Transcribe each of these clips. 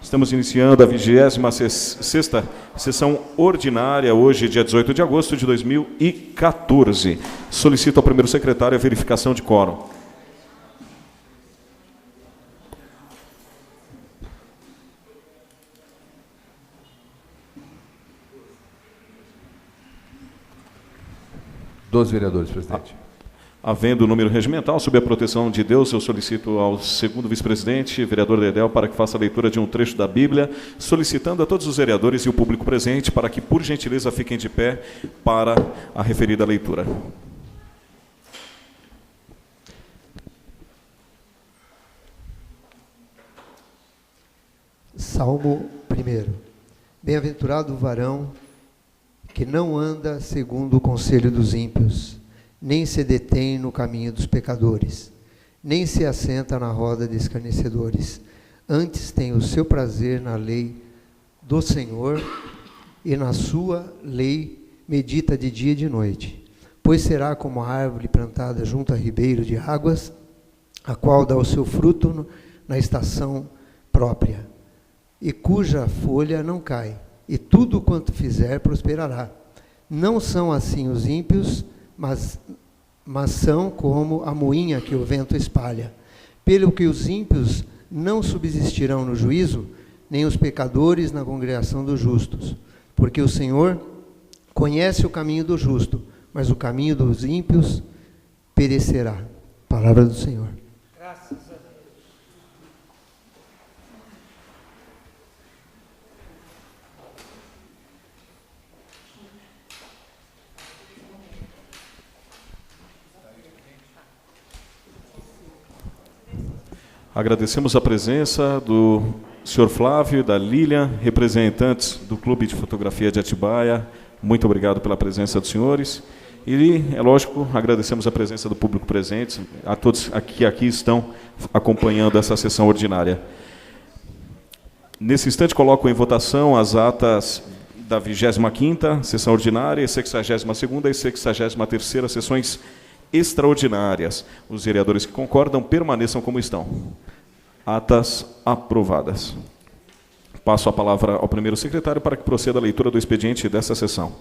Estamos iniciando a 26ª sessão ordinária, hoje, dia 18 de agosto de 2014. Solicito ao primeiro secretário a verificação de quórum. Dos vereadores, presidente. Havendo o número regimental, sob a proteção de Deus, eu solicito ao segundo vice-presidente, vereador Dedel, para que faça a leitura de um trecho da Bíblia, solicitando a todos os vereadores e o público presente para que, por gentileza, fiquem de pé para a referida leitura. Salmo 1. Bem-aventurado o varão que não anda segundo o conselho dos ímpios, nem se detém no caminho dos pecadores, nem se assenta na roda de escarnecedores. Antes tem o seu prazer na lei do Senhor, e na sua lei medita de dia e de noite. Pois será como a árvore plantada junto a ribeiro de águas, a qual dá o seu fruto na estação própria, e cuja folha não cai, e tudo quanto fizer prosperará. Não são assim os ímpios, mas são como a moinha que o vento espalha. Pelo que os ímpios não subsistirão no juízo, nem os pecadores na congregação dos justos. Porque o Senhor conhece o caminho do justo, mas o caminho dos ímpios perecerá. Palavra do Senhor. Graças a Deus. Agradecemos a presença do senhor Flávio e da Lilian, representantes do Clube de Fotografia de Atibaia. Muito obrigado pela presença dos senhores. E, é lógico, agradecemos a presença do público presente, a todos que aqui estão acompanhando essa sessão ordinária. Nesse instante, coloco em votação as atas da 25ª sessão ordinária, 62ª e 63ª sessões extraordinárias. Os vereadores que concordam permaneçam como estão. Atas aprovadas. Passo a palavra ao primeiro secretário para que proceda a leitura do expediente dessa sessão.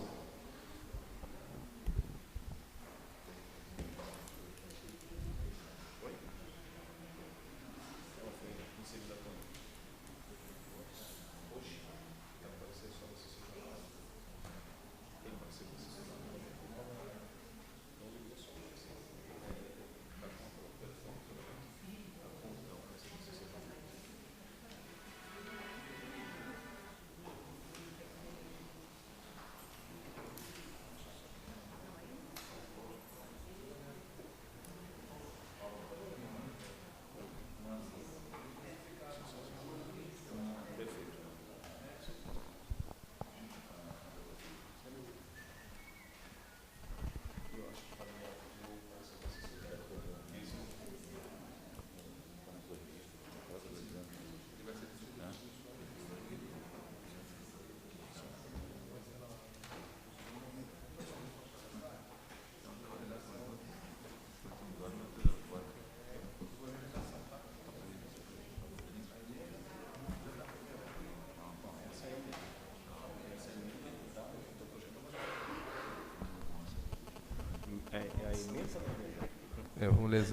Vamos ler.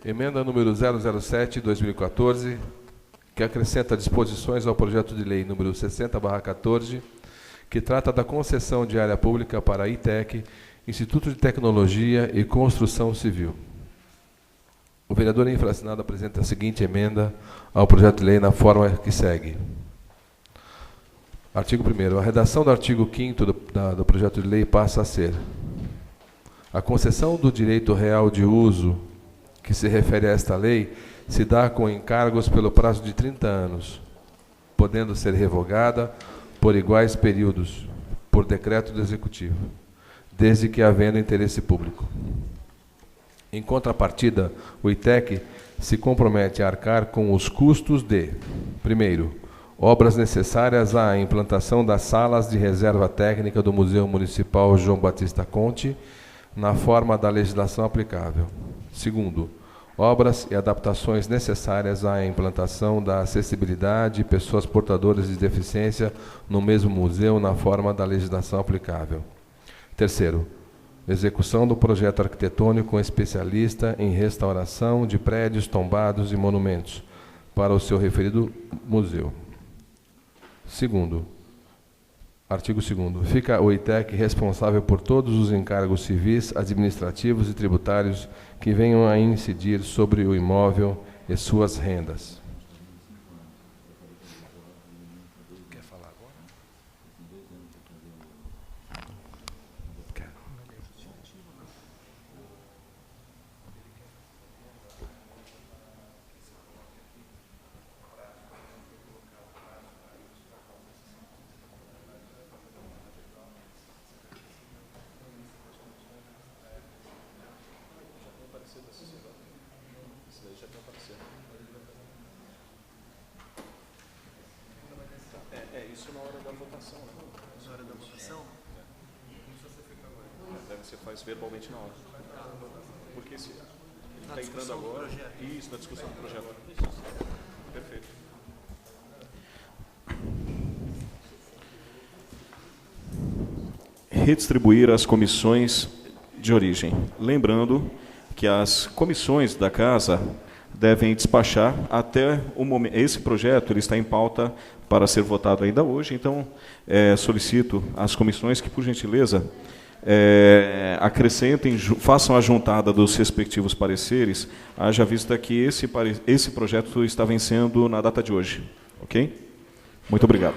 Emenda número 007/2014, que acrescenta disposições ao projeto de lei número 60/14, que trata da concessão de área pública para a ITEC, Instituto de Tecnologia e Construção Civil. O vereador infracionado apresenta a seguinte emenda ao projeto de lei na forma que segue. Artigo 1º. A redação do artigo 5º do projeto de lei passa a ser: a concessão do direito real de uso que se refere a esta lei se dá com encargos pelo prazo de 30 anos, podendo ser revogada por iguais períodos, por decreto do Executivo, desde que havendo interesse público. Em contrapartida, o ITEC se compromete a arcar com os custos de: primeiro, obras necessárias à implantação das salas de reserva técnica do Museu Municipal João Batista Conte, na forma da legislação aplicável. Segundo, obras e adaptações necessárias à implantação da acessibilidade de pessoas portadoras de deficiência no mesmo museu na forma da legislação aplicável. Terceiro, execução do projeto arquitetônico com especialista em restauração de prédios tombados e monumentos para o seu referido museu. Segundo, artigo 2º. Fica o ITEC responsável por todos os encargos civis, administrativos e tributários que venham a incidir sobre o imóvel e suas rendas. Quer falar agora? Quer. Isso na hora da votação, né? Na hora da votação? Você faz verbalmente na hora. Porque se está entrando agora. Isso, na discussão do projeto. Perfeito. Redistribuir as comissões de origem. Lembrando que as comissões da Casa devem despachar até o momento. Esse projeto ele está em pauta para ser votado ainda hoje, então solicito às comissões que, por gentileza, acrescentem, façam a juntada dos respectivos pareceres, haja vista que esse projeto está vencendo na data de hoje. Ok? Muito obrigado.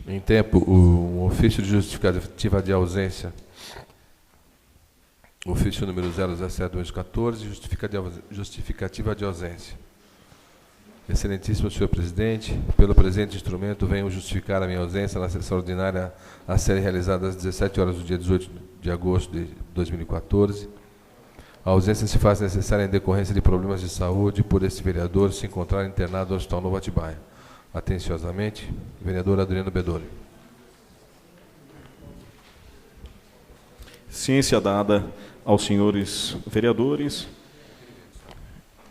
Em tempo, o ofício de justificativa de ausência, ofício número 017/2014, justificativa de ausência. Excelentíssimo senhor presidente, pelo presente instrumento venho justificar a minha ausência na sessão ordinária a ser realizada às 17 horas do dia 18 de agosto de 2014. A ausência se faz necessária em decorrência de problemas de saúde por este vereador se encontrar internado no Hospital Novo Atibaia. Atenciosamente, vereador Adriano Bedoni. Ciência dada aos senhores vereadores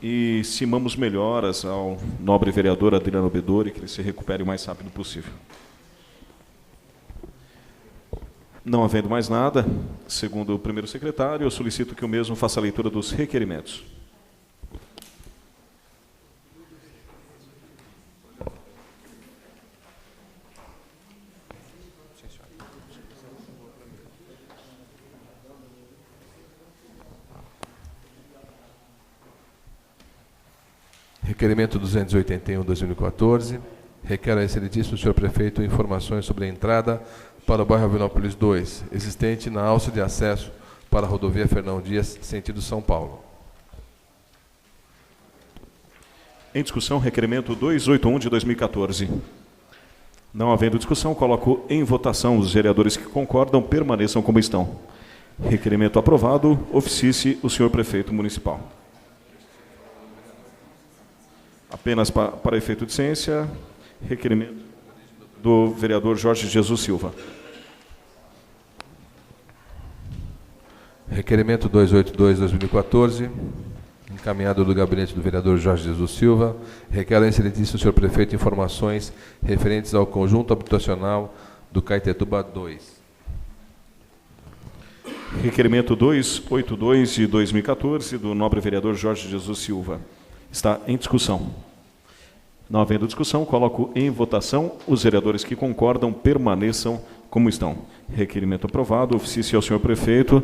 e estimamos melhoras ao nobre vereador Adriano Bedoni, que ele se recupere o mais rápido possível. Não havendo mais nada, segundo o primeiro secretário, eu solicito que o mesmo faça a leitura dos requerimentos. Requerimento 281/2014. Requer ao excelentíssimo senhor prefeito informações sobre a entrada para o bairro Alvinópolis 2, existente na alça de acesso para a rodovia Fernão Dias, sentido São Paulo. Em discussão, requerimento 281 de 2014. Não havendo discussão, coloco em votação. Os vereadores que concordam permaneçam como estão. Requerimento aprovado. Oficie o senhor prefeito municipal. Apenas para efeito de ciência, requerimento do vereador Jorge Jesus Silva. Requerimento 282/2014, encaminhado do gabinete do vereador Jorge Jesus Silva, requer ao excelentíssimo senhor prefeito informações referentes ao conjunto habitacional do Caetetuba 2. Requerimento 282 de 2014, do nobre vereador Jorge Jesus Silva. Está em discussão. Não havendo discussão, coloco em votação. Os vereadores que concordam permaneçam como estão. Requerimento aprovado. Oficie ao senhor prefeito.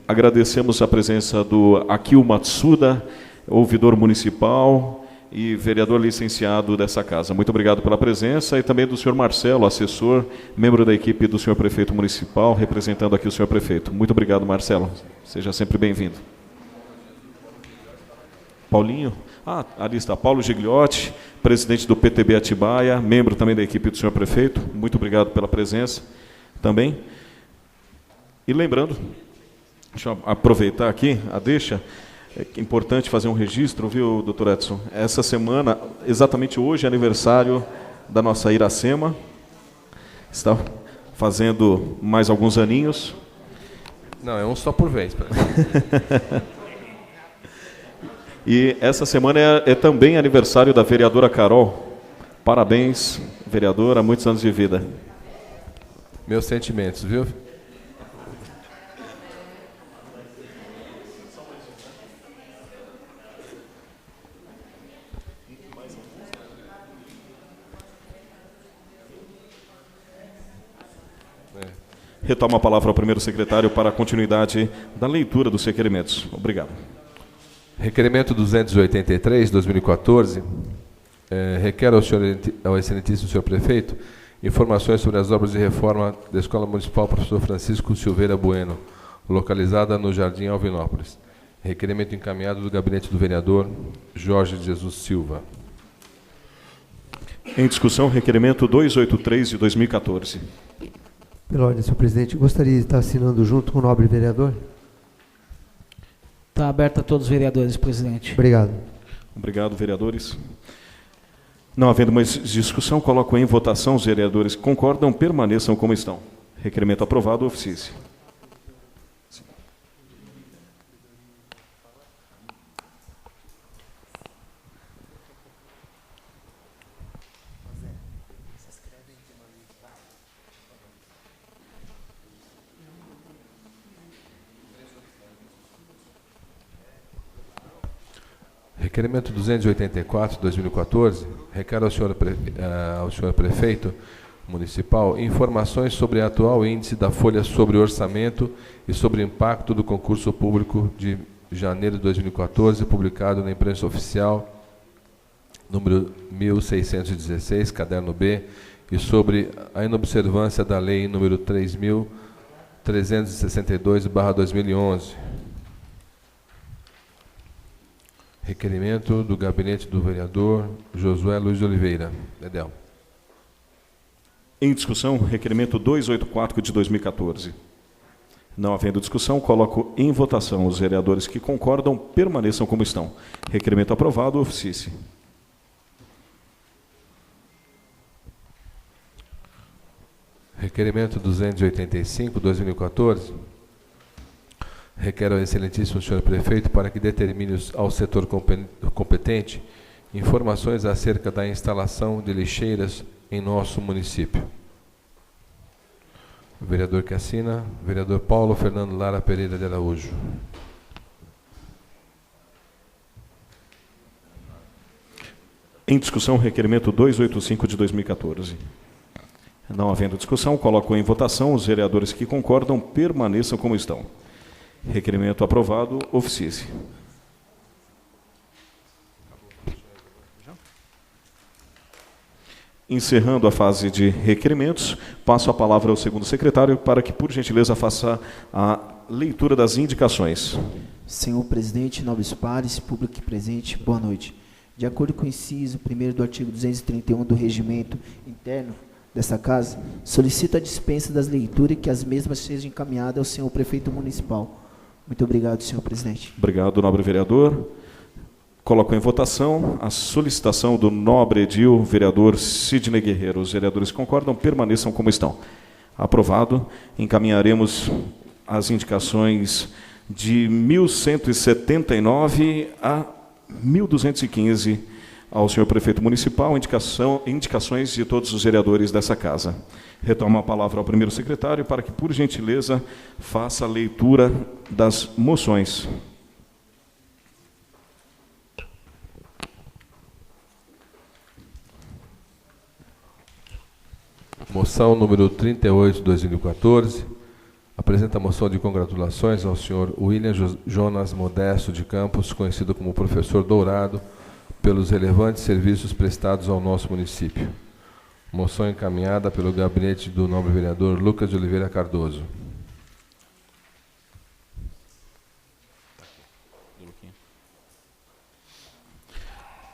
Agradecemos a presença do Akio Matsuda, ouvidor municipal e vereador licenciado dessa casa. Muito obrigado pela presença. E também do senhor Marcelo, assessor, membro da equipe do senhor prefeito municipal, representando aqui o senhor prefeito. Muito obrigado, Marcelo. Seja sempre bem-vindo. Paulinho? Ali está Paulo Gigliotti, presidente do PTB Atibaia, membro também da equipe do senhor prefeito. Muito obrigado pela presença também. E lembrando, deixa eu aproveitar aqui a deixa, é importante fazer um registro, viu, doutor Edson? Essa semana, exatamente hoje, é aniversário da nossa Iracema. Está fazendo mais alguns aninhos. Não, é um só por vez. E essa semana é também aniversário da vereadora Carol. Parabéns, vereadora, muitos anos de vida. Meus sentimentos, viu? Retoma a palavra ao primeiro secretário para a continuidade da leitura dos requerimentos. Obrigado. Requerimento 283, 2014, requer ao excelentíssimo senhor prefeito informações sobre as obras de reforma da Escola Municipal Professor Francisco Silveira Bueno, localizada no Jardim Alvinópolis. Requerimento encaminhado do gabinete do vereador Jorge de Jesus Silva. Em discussão, requerimento 283 de 2014. Pela ordem, senhor presidente, gostaria de estar assinando junto com o nobre vereador? Está aberto a todos os vereadores, presidente. Obrigado. Obrigado, vereadores. Não havendo mais discussão, coloco em votação. Os vereadores que concordam permaneçam como estão. Requerimento aprovado, oficie-se. Requerimento 284, 2014, requer ao senhor prefeito municipal informações sobre o atual índice da folha sobre orçamento e sobre o impacto do concurso público de janeiro de 2014, publicado na imprensa oficial, número 1616, caderno B, e sobre a inobservância da lei número 3.362/2011. Requerimento do gabinete do vereador Josué Luiz de Oliveira. Dedéu. Em discussão, requerimento 284 de 2014. Não havendo discussão, coloco em votação. Os vereadores que concordam permaneçam como estão. Requerimento aprovado, oficie-se. Requerimento 285, 2014. Requer ao excelentíssimo senhor prefeito para que determine ao setor competente informações acerca da instalação de lixeiras em nosso município. O vereador que assina, vereador Paulo Fernando Lara Pereira de Araújo. Em discussão, requerimento 285 de 2014. Não havendo discussão, coloco em votação. Os vereadores que concordam permaneçam como estão. Requerimento aprovado, oficie-se. Encerrando a fase de requerimentos, passo a palavra ao segundo secretário para que, por gentileza, faça a leitura das indicações. Senhor presidente, nobres pares, público presente, boa noite. De acordo com o inciso 1º do artigo 231 do Regimento Interno desta Casa, solicito a dispensa das leituras e que as mesmas sejam encaminhadas ao senhor prefeito municipal. Muito obrigado, senhor presidente. Obrigado, nobre vereador. Coloco em votação a solicitação do nobre edil, vereador Sidney Guerreiro. Os vereadores que concordam permaneçam como estão. Aprovado. Encaminharemos as indicações de 1179 a 1215 ao senhor prefeito municipal, indicações de todos os vereadores dessa casa. Retomo a palavra ao primeiro secretário para que, por gentileza, faça a leitura das moções. Moção número 38 de 2014. Apresenta a moção de congratulações ao senhor William Jonas Modesto de Campos, conhecido como Professor Dourado, pelos relevantes serviços prestados ao nosso município. Moção encaminhada pelo gabinete do nobre vereador Lucas de Oliveira Cardoso.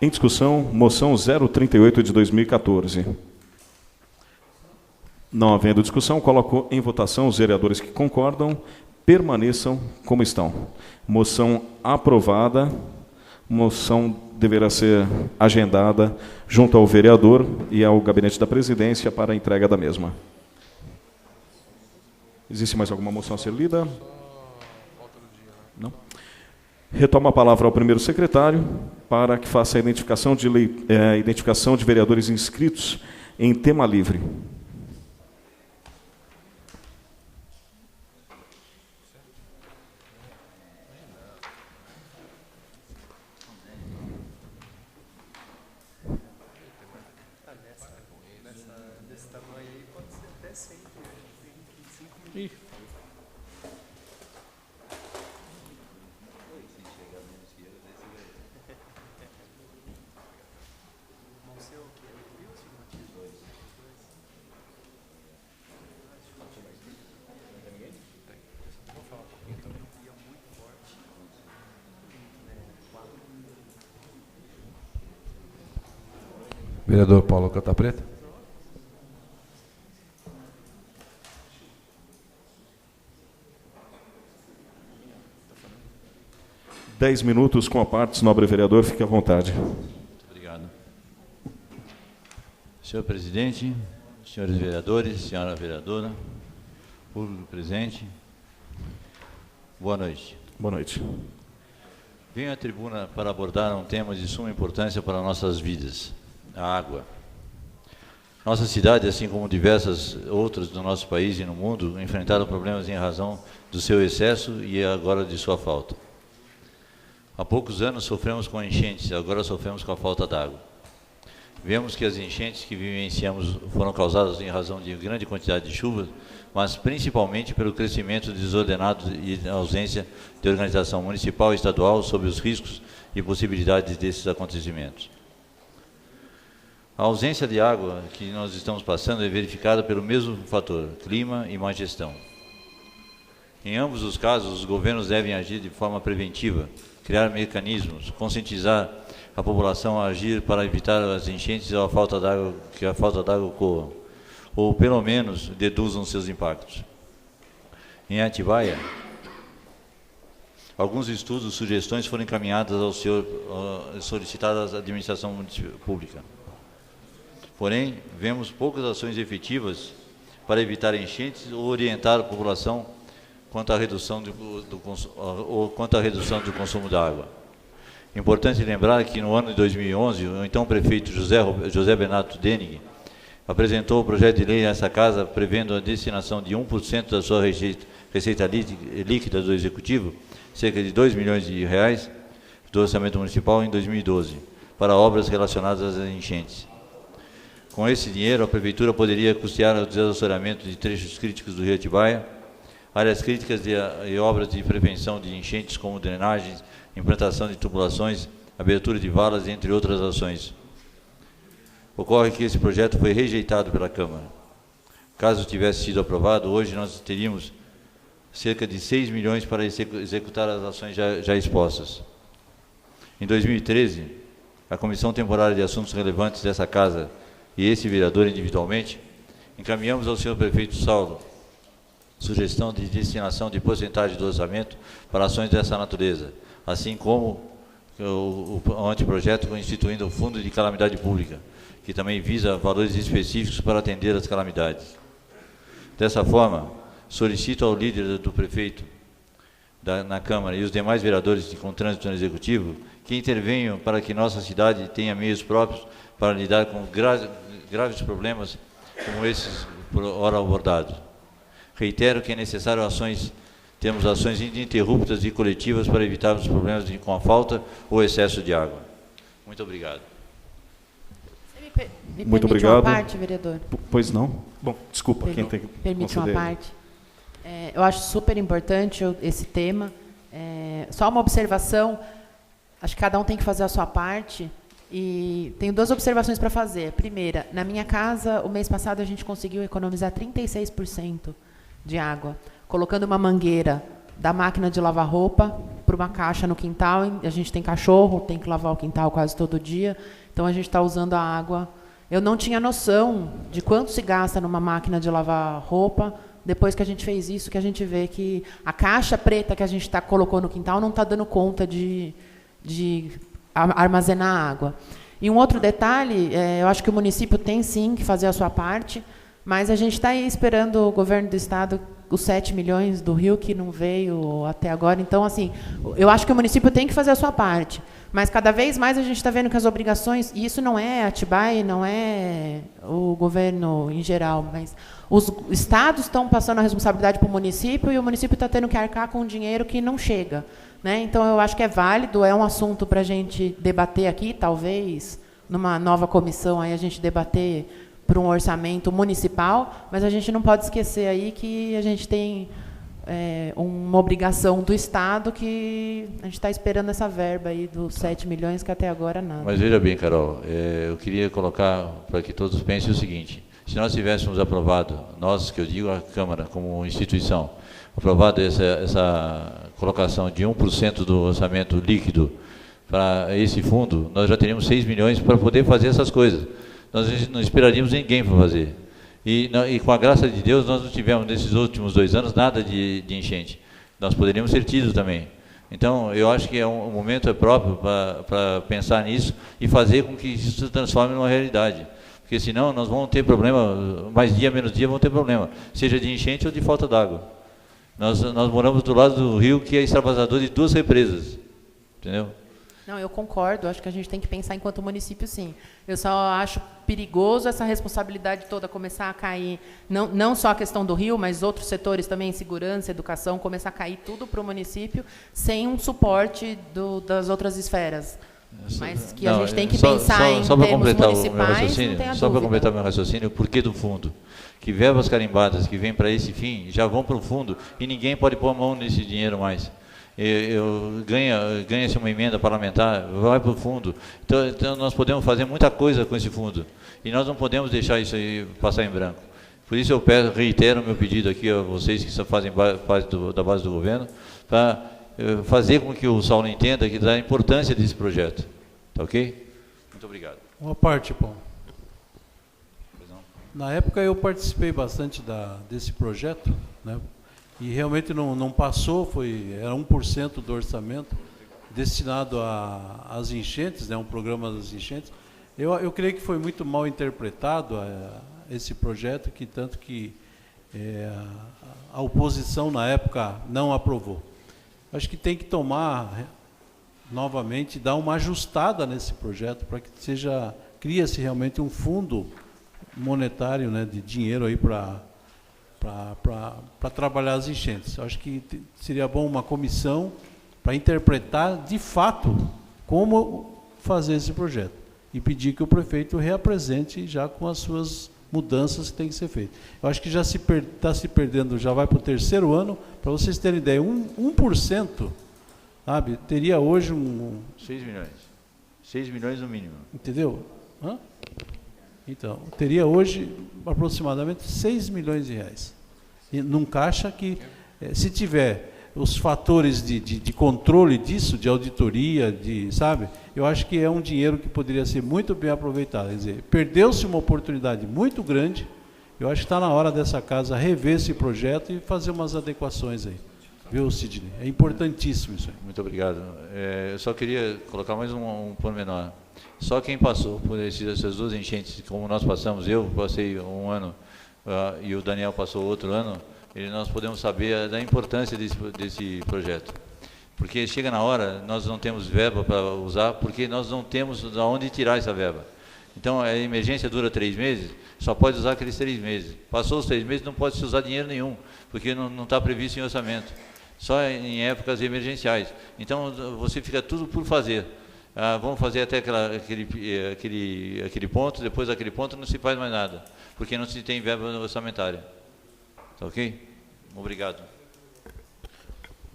Em discussão, moção 038 de 2014. Não havendo discussão, coloco em votação. Os vereadores que concordam permaneçam como estão. Moção aprovada. Moção deverá ser agendada junto ao vereador e ao gabinete da presidência para a entrega da mesma. Existe mais alguma moção a ser lida? Não? Retoma a palavra ao primeiro secretário para que faça a identificação de vereadores inscritos em tema livre. Vereador Paulo Cantapreta. Dez minutos com a parte, nobre vereador, fique à vontade. Muito obrigado. Senhor presidente, senhores vereadores, senhora vereadora, público presente, boa noite. Boa noite. Venho à tribuna para abordar um tema de suma importância para nossas vidas, a água. Nossa cidade, assim como diversas outras do nosso país e no mundo, enfrentaram problemas em razão do seu excesso e agora de sua falta. Há poucos anos sofremos com enchentes, agora sofremos com a falta d'água. Vemos que as enchentes que vivenciamos foram causadas em razão de grande quantidade de chuvas, mas principalmente pelo crescimento desordenado e ausência de organização municipal e estadual sobre os riscos e possibilidades desses acontecimentos. A ausência de água que nós estamos passando é verificada pelo mesmo fator, clima e má gestão. Em ambos os casos, os governos devem agir de forma preventiva, criar mecanismos, conscientizar a população a agir para evitar as enchentes ou que a falta d'água ocorra, ou pelo menos deduzam seus impactos. Em Atibaia, alguns estudos e sugestões foram encaminhadas ao senhor, solicitadas à administração pública. Porém, vemos poucas ações efetivas para evitar enchentes ou orientar a população quanto à redução do consumo da água. Importante lembrar que no ano de 2011, o então prefeito José Bernardo Denig apresentou o projeto de lei nessa casa prevendo a destinação de 1% da sua receita líquida do Executivo, cerca de R$ 2 milhões do orçamento municipal em 2012, para obras relacionadas às enchentes. Com esse dinheiro, a Prefeitura poderia custear o desassoreamento de trechos críticos do Rio Atibaia, áreas críticas e obras de prevenção de enchentes, como drenagens, implantação de tubulações, abertura de valas, entre outras ações. Ocorre que esse projeto foi rejeitado pela Câmara. Caso tivesse sido aprovado, hoje nós teríamos cerca de 6 milhões para executar as ações já expostas. Em 2013, a Comissão Temporária de Assuntos Relevantes dessa Casa e esse vereador individualmente, encaminhamos ao senhor prefeito Saulo sugestão de destinação de porcentagem do orçamento para ações dessa natureza, assim como o anteprojeto instituindo o Fundo de Calamidade Pública, que também visa valores específicos para atender as calamidades. Dessa forma, solicito ao líder do prefeito na Câmara e os demais vereadores com trânsito no Executivo que intervenham para que nossa cidade tenha meios próprios para lidar com graves problemas como esses por hora abordados. Reitero que é necessário termos ações ininterruptas e coletivas para evitarmos problemas com a falta ou excesso de água. Muito obrigado. Você me Muito permite obrigado. uma parte, vereador? Pois não? Bom, desculpa, quem tem que Permite uma conceder? parte. Eu acho super importante esse tema. Só uma observação, acho que cada um tem que fazer a sua parte. E tenho 2 observações para fazer. Primeira, na minha casa, o mês passado, a gente conseguiu economizar 36% de água, colocando uma mangueira da máquina de lavar roupa para uma caixa no quintal. A gente tem cachorro, tem que lavar o quintal quase todo dia, então a gente está usando a água. Eu não tinha noção de quanto se gasta numa máquina de lavar roupa. Depois que a gente fez isso, que a gente vê que a caixa preta que a gente colocou no quintal não está dando conta de armazenar água. E um outro detalhe, eu acho que o município tem sim que fazer a sua parte, mas a gente está aí esperando o governo do Estado, os 7 milhões do Rio que não veio até agora. Então, assim, eu acho que o município tem que fazer a sua parte. Mas cada vez mais a gente está vendo que as obrigações, e isso não é Atibaia, não é o governo em geral, mas os estados estão passando a responsabilidade para o município e o município está tendo que arcar com dinheiro que não chega, né? Então, eu acho que é válido, é um assunto para a gente debater aqui, talvez, numa nova comissão, aí a gente debater para um orçamento municipal, mas a gente não pode esquecer aí que a gente tem uma obrigação do Estado que a gente está esperando essa verba aí dos 7 milhões, que até agora nada. Mas veja bem, Carol, eu queria colocar para que todos pensem o seguinte: se nós tivéssemos aprovado, nós, que eu digo a Câmara como instituição, aprovado essa colocação de 1% do orçamento líquido para esse fundo, nós já teríamos 6 milhões para poder fazer essas coisas. Nós não esperaríamos ninguém para fazer. E com a graça de Deus, nós não tivemos, nesses últimos 2 anos, nada de enchente. Nós poderíamos ter tido também. Então, eu acho que um momento próprio para pensar nisso e fazer com que isso se transforme numa realidade. Porque senão nós vamos ter problema, mais dia, menos dia, vamos ter problema. Seja de enchente ou de falta d'água. Nós moramos do lado do rio, que é extravasador de 2 represas. Entendeu? Não, eu concordo, acho que a gente tem que pensar enquanto município, sim. Eu só acho perigoso essa responsabilidade toda começar a cair, não só a questão do Rio, mas outros setores também, segurança, educação, começar a cair tudo para o município, sem um suporte das outras esferas. Mas que a gente tem que pensar em termos municipais, não tem a só para dúvida. completar meu raciocínio, o porquê do fundo. Que verbas carimbadas que vêm para esse fim, já vão para o fundo, e ninguém pode pôr a mão nesse dinheiro mais. Ganha-se uma emenda parlamentar, vai para o fundo. Então nós podemos fazer muita coisa com esse fundo. E nós não podemos deixar isso aí passar em branco. Por isso eu reitero o meu pedido aqui a vocês que fazem parte da base do governo, para fazer com que o Saulo entenda que dá a importância desse projeto. Tá ok? Muito obrigado. Uma parte, Paulo. Na época eu participei bastante desse projeto, né? E realmente não passou, era 1% do orçamento destinado às enchentes, né, um programa das enchentes. Eu creio que foi muito mal interpretado esse projeto, tanto que a oposição na época não aprovou. Acho que tem que tomar novamente, dar uma ajustada nesse projeto para que cria-se realmente um fundo monetário, né, de dinheiro aí para trabalhar as enchentes. Acho que seria bom uma comissão para interpretar de fato como fazer esse projeto e pedir que o prefeito reapresente já com as suas mudanças que tem que ser feitas. Eu acho que já está se perdendo, já vai para o 3º ano. Para vocês terem ideia, 1%, sabe, teria hoje 6 milhões. 6 milhões no mínimo. Entendeu? Hã? Então, teria hoje aproximadamente 6 milhões de reais. E num caixa que, se tiver os fatores de controle disso, de auditoria, sabe, eu acho que é um dinheiro que poderia ser muito bem aproveitado. Quer dizer, perdeu-se uma oportunidade muito grande. Eu acho que está na hora dessa casa rever esse projeto e fazer umas adequações aí. Viu, Sidney? É importantíssimo isso aí. Muito obrigado. Eu só queria colocar mais um pormenor. Só quem passou por essas 2 enchentes, como nós passamos, eu passei um ano e o Daniel passou outro ano, nós podemos saber da importância desse projeto. Porque chega na hora, nós não temos verba para usar, porque nós não temos de onde tirar essa verba. Então, a emergência dura 3 meses, só pode usar aqueles 3 meses. Passou os 3 meses, não pode se usar dinheiro nenhum, porque não está previsto em orçamento. Só em épocas emergenciais. Então, você fica tudo por fazer. Vamos fazer até aquele ponto, depois daquele ponto não se faz mais nada, porque não se tem verba orçamentária. Tá ok? Obrigado.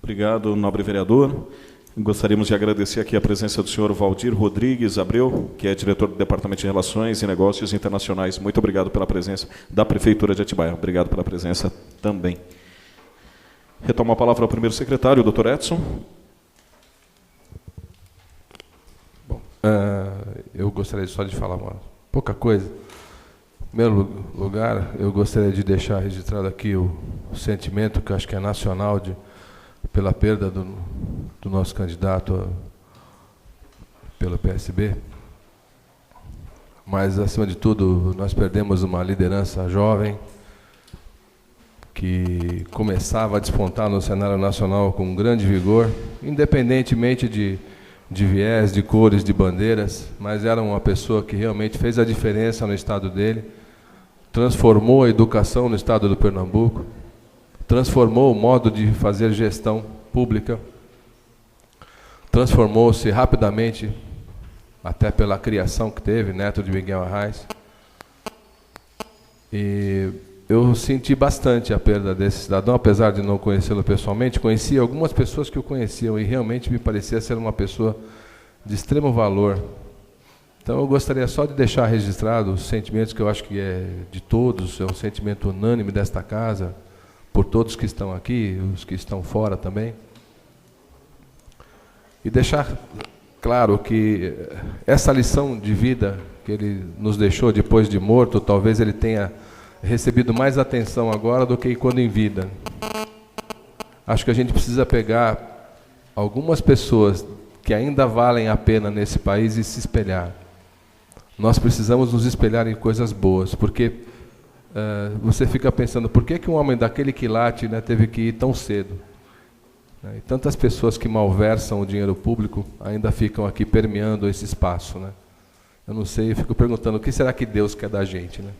Obrigado, nobre vereador. Gostaríamos de agradecer aqui a presença do senhor Valdir Rodrigues Abreu, que é diretor do Departamento de Relações e Negócios Internacionais. Muito obrigado pela presença da Prefeitura de Atibaia. Obrigado pela presença também. Retoma a palavra ao primeiro secretário, o doutor Edson. Bom, eu gostaria só de falar uma pouca coisa. Em primeiro lugar, eu gostaria de deixar registrado aqui o sentimento, que eu acho que é nacional, pela perda do nosso candidato pelo PSB. Mas, acima de tudo, nós perdemos uma liderança jovem, que começava a despontar no cenário nacional com grande vigor, independentemente de viés, de cores, de bandeiras, mas era uma pessoa que realmente fez a diferença no estado dele, transformou a educação no estado do Pernambuco, transformou o modo de fazer gestão pública, transformou-se rapidamente, até pela criação que teve, neto de Miguel Arraes. E eu senti bastante a perda desse cidadão, apesar de não conhecê-lo pessoalmente. Conheci algumas pessoas que o conheciam e realmente me parecia ser uma pessoa de extremo valor. Então eu gostaria só de deixar registrado os sentimentos que eu acho que é de todos, é um sentimento unânime desta casa, por todos que estão aqui, os que estão fora também. E deixar claro que essa lição de vida que ele nos deixou depois de morto, talvez ele tenha recebido mais atenção agora do que quando em vida. Acho que a gente precisa pegar algumas pessoas que ainda valem a pena nesse país e se espelhar. Nós precisamos nos espelhar em coisas boas, porque você fica pensando, por que um homem daquele quilate, né, teve que ir tão cedo? E tantas pessoas que malversam o dinheiro público ainda ficam aqui permeando esse espaço, né? Eu não sei, eu fico perguntando, o que será que Deus quer da gente, né?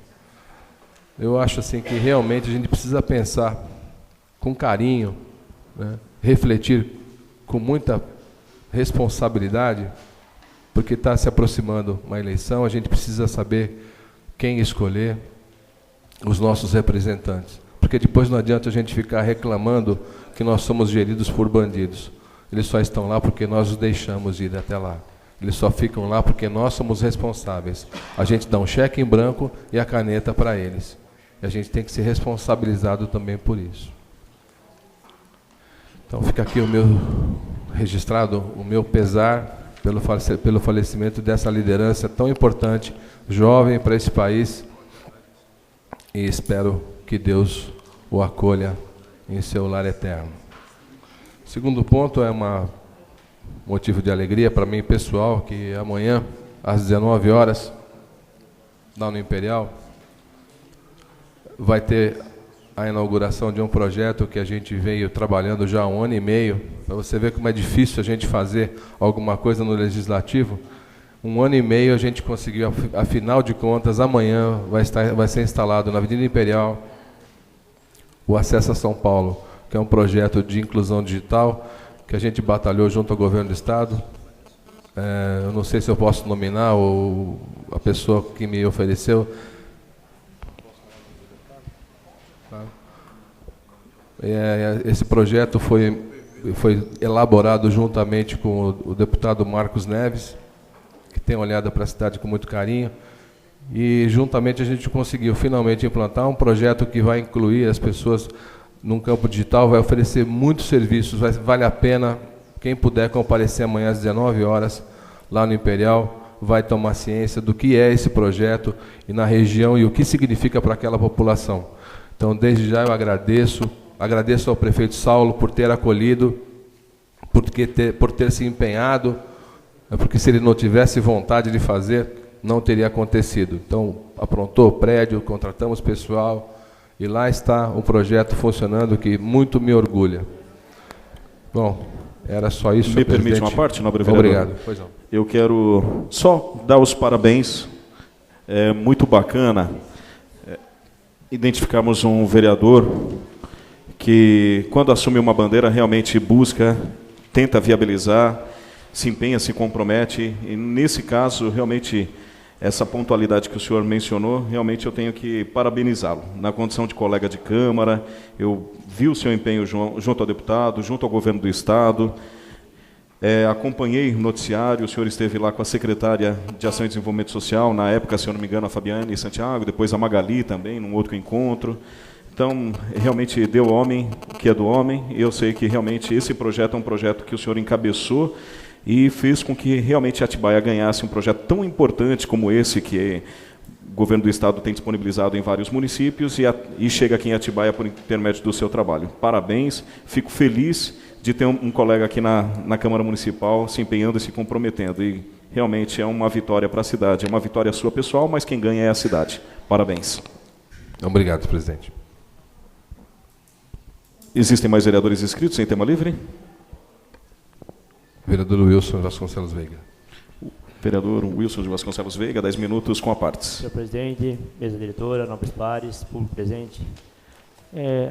Eu acho assim que realmente a gente precisa pensar com carinho, né? Refletir com muita responsabilidade, porque está se aproximando uma eleição, a gente precisa saber quem escolher os nossos representantes. Porque depois não adianta a gente ficar reclamando que nós somos geridos por bandidos. Eles só estão lá porque nós os deixamos ir até lá. Eles só ficam lá porque nós somos responsáveis. A gente dá um cheque em branco e a caneta para eles. E a gente tem que ser responsabilizado também por isso. Então fica aqui o meu registrado, o meu pesar pelo falecimento dessa liderança tão importante, jovem para esse país. E espero que Deus o acolha em seu lar eterno. Segundo ponto é motivo de alegria para mim pessoal, que amanhã, às 19 horas, lá no Imperial, vai ter a inauguração de um projeto que a gente veio trabalhando já há 1 ano e meio, para você ver como é difícil a gente fazer alguma coisa no Legislativo. 1 ano e meio a gente conseguiu, afinal de contas, amanhã vai ser instalado na Avenida Imperial o Acesso a São Paulo, que é um projeto de inclusão digital que a gente batalhou junto ao governo do Estado. Eu não sei se eu posso nominar a pessoa que me ofereceu. Esse projeto foi elaborado juntamente com o deputado Marcos Neves, que tem olhado para a cidade com muito carinho, e juntamente a gente conseguiu finalmente implantar um projeto que vai incluir as pessoas num campo digital, vai oferecer muitos serviços, vale a pena, quem puder comparecer amanhã às 19 horas, lá no Imperial, vai tomar ciência do que é esse projeto e na região e o que significa para aquela população. Então, desde já eu agradeço ao prefeito Saulo por ter acolhido, por ter se empenhado, porque se ele não tivesse vontade de fazer, não teria acontecido. Então, aprontou o prédio, contratamos pessoal, e lá está um projeto funcionando que muito me orgulha. Bom, era só isso, Me permite uma parte, nobre vereador? Obrigado. Pois não. Eu quero só dar os parabéns. É muito bacana identificarmos um vereador que, quando assume uma bandeira, realmente busca, tenta viabilizar, se empenha, se compromete. E, nesse caso, realmente, essa pontualidade que o senhor mencionou, realmente eu tenho que parabenizá-lo. Na condição de colega de Câmara, eu vi o seu empenho junto ao deputado, junto ao governo do Estado, acompanhei o noticiário, o senhor esteve lá com a secretária de Ação e Desenvolvimento Social, na época, se eu não me engano, a Fabiane Santiago, depois a Magali também, num outro encontro. Então, realmente deu homem o que é do homem, e eu sei que realmente esse projeto é um projeto que o senhor encabeçou, e fez com que realmente Atibaia ganhasse um projeto tão importante como esse que o governo do Estado tem disponibilizado em vários municípios e chega aqui em Atibaia por intermédio do seu trabalho. Parabéns, fico feliz de ter um colega aqui na Câmara Municipal se empenhando e se comprometendo. E realmente é uma vitória para a cidade, é uma vitória sua pessoal, mas quem ganha é a cidade. Parabéns. Obrigado, presidente. Existem mais vereadores inscritos em tema livre? Vereador Wilson Vasconcelos Veiga. Vereador Wilson de Vasconcelos Veiga, 10 minutos com a partes. Senhor presidente, mesa diretora, nobres pares, público presente.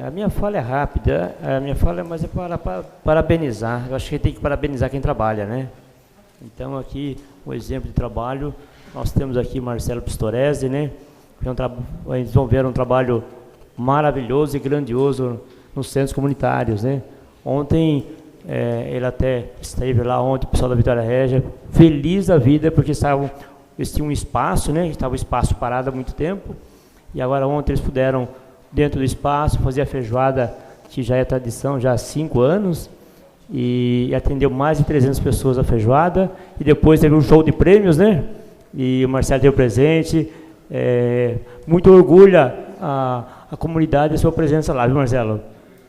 A minha fala é rápida, mas é para parabenizar. Eu acho que tem que parabenizar quem trabalha, né? Então, aqui, um exemplo de trabalho, nós temos aqui Marcelo Pistoresi, né? Eles vão ver um trabalho maravilhoso e grandioso nos centros comunitários, né? Ontem, ele até esteve lá ontem, o pessoal da Vitória Régia, feliz da vida, porque eles tinham um espaço, né? Estava o espaço parado há muito tempo, e agora ontem eles puderam, dentro do espaço, fazer a feijoada, que já é tradição, já há 5 anos, e atendeu mais de 300 pessoas a feijoada, e depois teve um show de prêmios, né? E o Marcelo deu presente, muito orgulha a comunidade da sua presença lá, viu, Marcelo?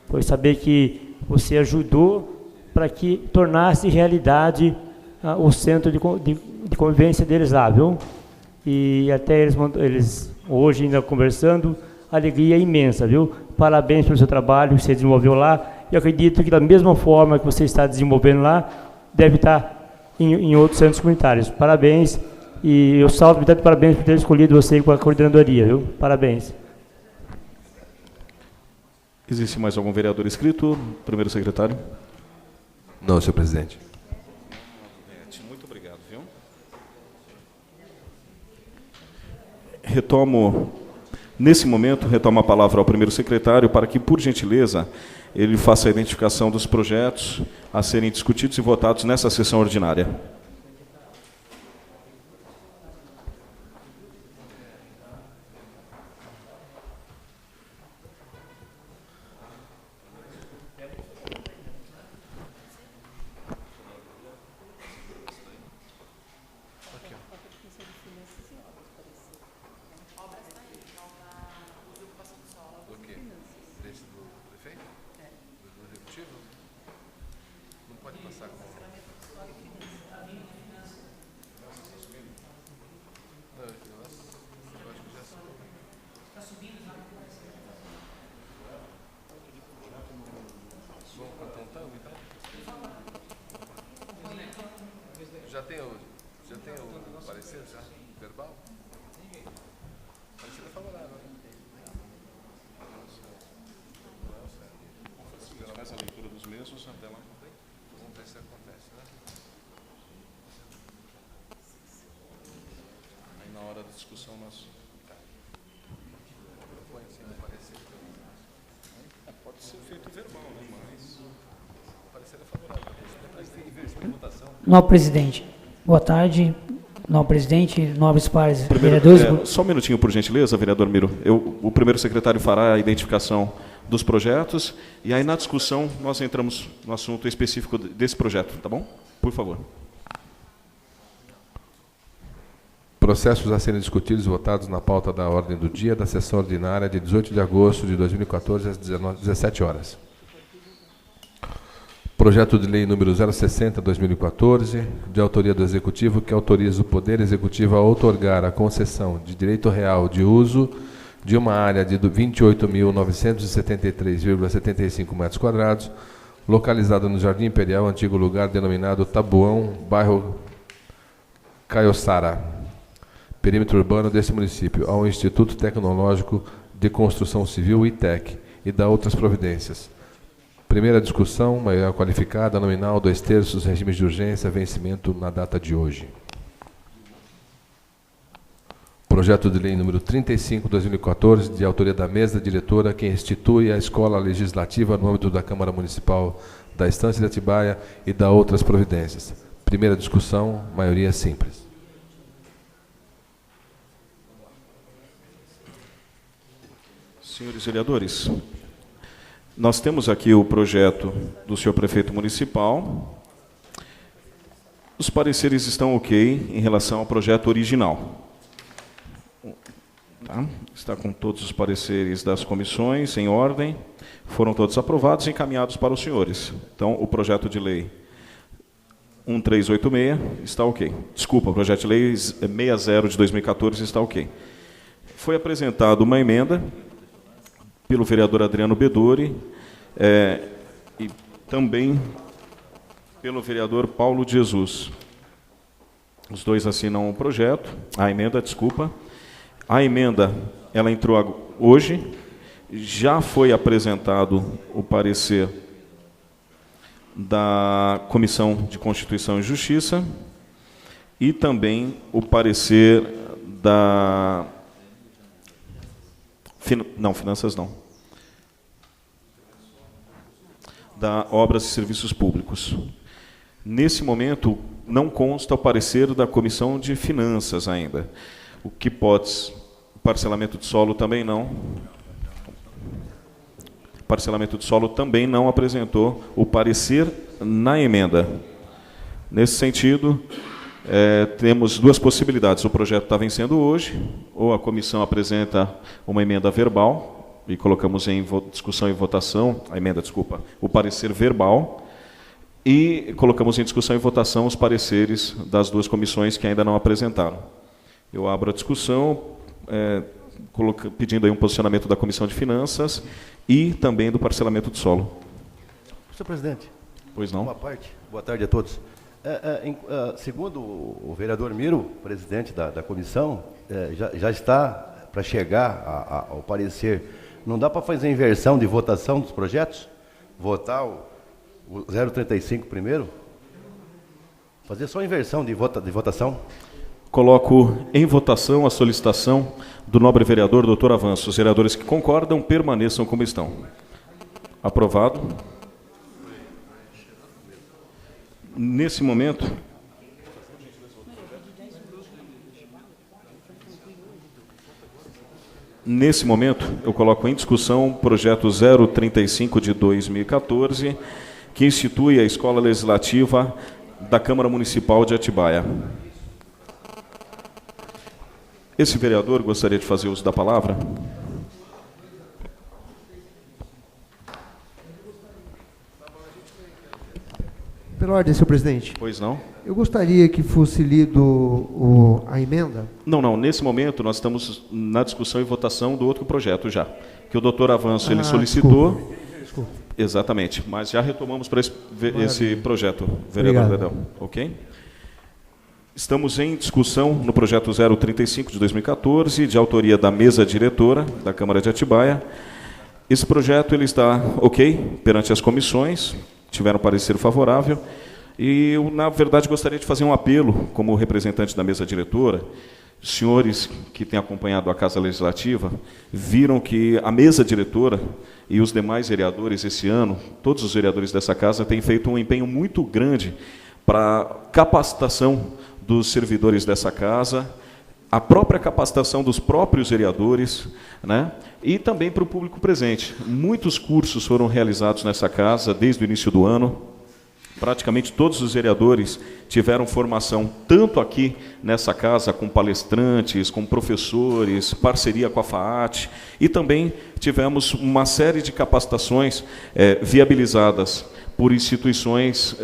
Foi saber que você ajudou para que tornasse realidade o centro de convivência deles lá, viu? E até eles hoje ainda conversando, alegria imensa, viu? Parabéns pelo seu trabalho que você desenvolveu lá. Eu acredito que da mesma forma que você está desenvolvendo lá, deve estar em outros centros comunitários. Parabéns. E eu salto de parabéns por ter escolhido você com a coordenadoria, viu? Parabéns. Existe mais algum vereador inscrito? Primeiro secretário. Não, senhor presidente. Muito obrigado, viu? Nesse momento, retomo a palavra ao primeiro secretário para que, por gentileza, ele faça a identificação dos projetos a serem discutidos e votados nessa sessão ordinária. Já tem o parecer já? Verbal? Parecer é favorável, né? Faz a leitura dos mesmos até lá. Vamos ver se acontece, né? Aí na hora da discussão nós... Propõe sim o parecer. Pode ser feito verbal, né? Mas... O parecer é favorável. Depois tem que ver se tem votação. Nobre presidente, boa tarde. Nobre presidente, nobres pares, vereadores. Só um minutinho, por gentileza, vereador Miro. O primeiro secretário fará a identificação dos projetos e aí na discussão nós entramos no assunto específico desse projeto, tá bom? Por favor. Processos a serem discutidos e votados na pauta da ordem do dia da sessão ordinária de 18 de agosto de 2014 às 17 horas. Projeto de lei número 060/2014, de autoria do Executivo, que autoriza o Poder Executivo a outorgar a concessão de direito real de uso de uma área de 28.973,75 metros quadrados, localizada no Jardim Imperial, antigo lugar denominado Tabuão, bairro Caiçara, perímetro urbano desse município, ao Instituto Tecnológico de Construção Civil, ITEC, e da outras providências. Primeira discussão, maioria qualificada, nominal, 2/3, regime de urgência, vencimento na data de hoje. Projeto de lei número 35/2014, de autoria da mesa diretora, que institui a Escola Legislativa no âmbito da Câmara Municipal da Estância de Atibaia e da outras providências. Primeira discussão, maioria simples. Senhores vereadores, nós temos aqui o projeto do senhor prefeito municipal. Os pareceres estão ok em relação ao projeto original. Tá? Está com todos os pareceres das comissões em ordem. Foram todos aprovados e encaminhados para os senhores. Então, o projeto de lei 1386 está ok. Desculpa, o projeto de lei 60 de 2014 está ok. Foi apresentada uma emenda pelo vereador Adriano Bedori, e também pelo vereador Paulo de Jesus. Os dois assinam o projeto, a emenda, desculpa. A emenda, ela entrou hoje, já foi apresentado o parecer da Comissão de Constituição e Justiça e também o parecer da... Finanças não. Da Obras e Serviços Públicos. Nesse momento, não consta o parecer da Comissão de Finanças ainda. O que pode... Parcelamento de solo também não. Parcelamento de solo também não apresentou o parecer na emenda. Nesse sentido, temos duas possibilidades. O projeto está vencendo hoje, ou a comissão apresenta uma emenda verbal, e colocamos em discussão e votação, o parecer verbal, e colocamos em discussão e votação os pareceres das duas comissões que ainda não apresentaram. Eu abro a discussão, pedindo aí um posicionamento da Comissão de Finanças e também do parcelamento do solo. Senhor presidente. Pois não? Uma parte. Boa tarde a todos. Segundo o vereador Miro, presidente da comissão, já está para chegar ao parecer. Não dá para fazer inversão de votação dos projetos? Votar o 035 primeiro? Fazer só inversão de votação? Coloco em votação a solicitação do nobre vereador Dr. Avanço. Os vereadores que concordam permaneçam como estão. Aprovado. Nesse momento, eu coloco em discussão o projeto 035 de 2014, que institui a Escola Legislativa da Câmara Municipal de Atibaia. Esse vereador gostaria de fazer uso da palavra? Pela ordem, senhor presidente. Pois não? Eu gostaria que fosse lido a emenda. Não. Nesse momento, nós estamos na discussão e votação do outro projeto já, que o doutor Avanço ele solicitou. Desculpa. Exatamente, mas já retomamos para esse projeto, vereador Dedão. Ok? Estamos em discussão no projeto 035 de 2014, de autoria da mesa diretora da Câmara de Atibaia. Esse projeto ele está ok perante as comissões, tiveram parecer favorável, e eu, na verdade, gostaria de fazer um apelo, como representante da mesa diretora. Os senhores que têm acompanhado a Casa Legislativa viram que a mesa diretora e os demais vereadores esse ano, todos os vereadores dessa casa, têm feito um empenho muito grande para a capacitação dos servidores dessa casa, a própria capacitação dos próprios vereadores, né? E também para o público presente. Muitos cursos foram realizados nessa casa desde o início do ano. Praticamente todos os vereadores tiveram formação, tanto aqui nessa casa, com palestrantes, com professores, parceria com a FAAT, e também tivemos uma série de capacitações viabilizadas por instituições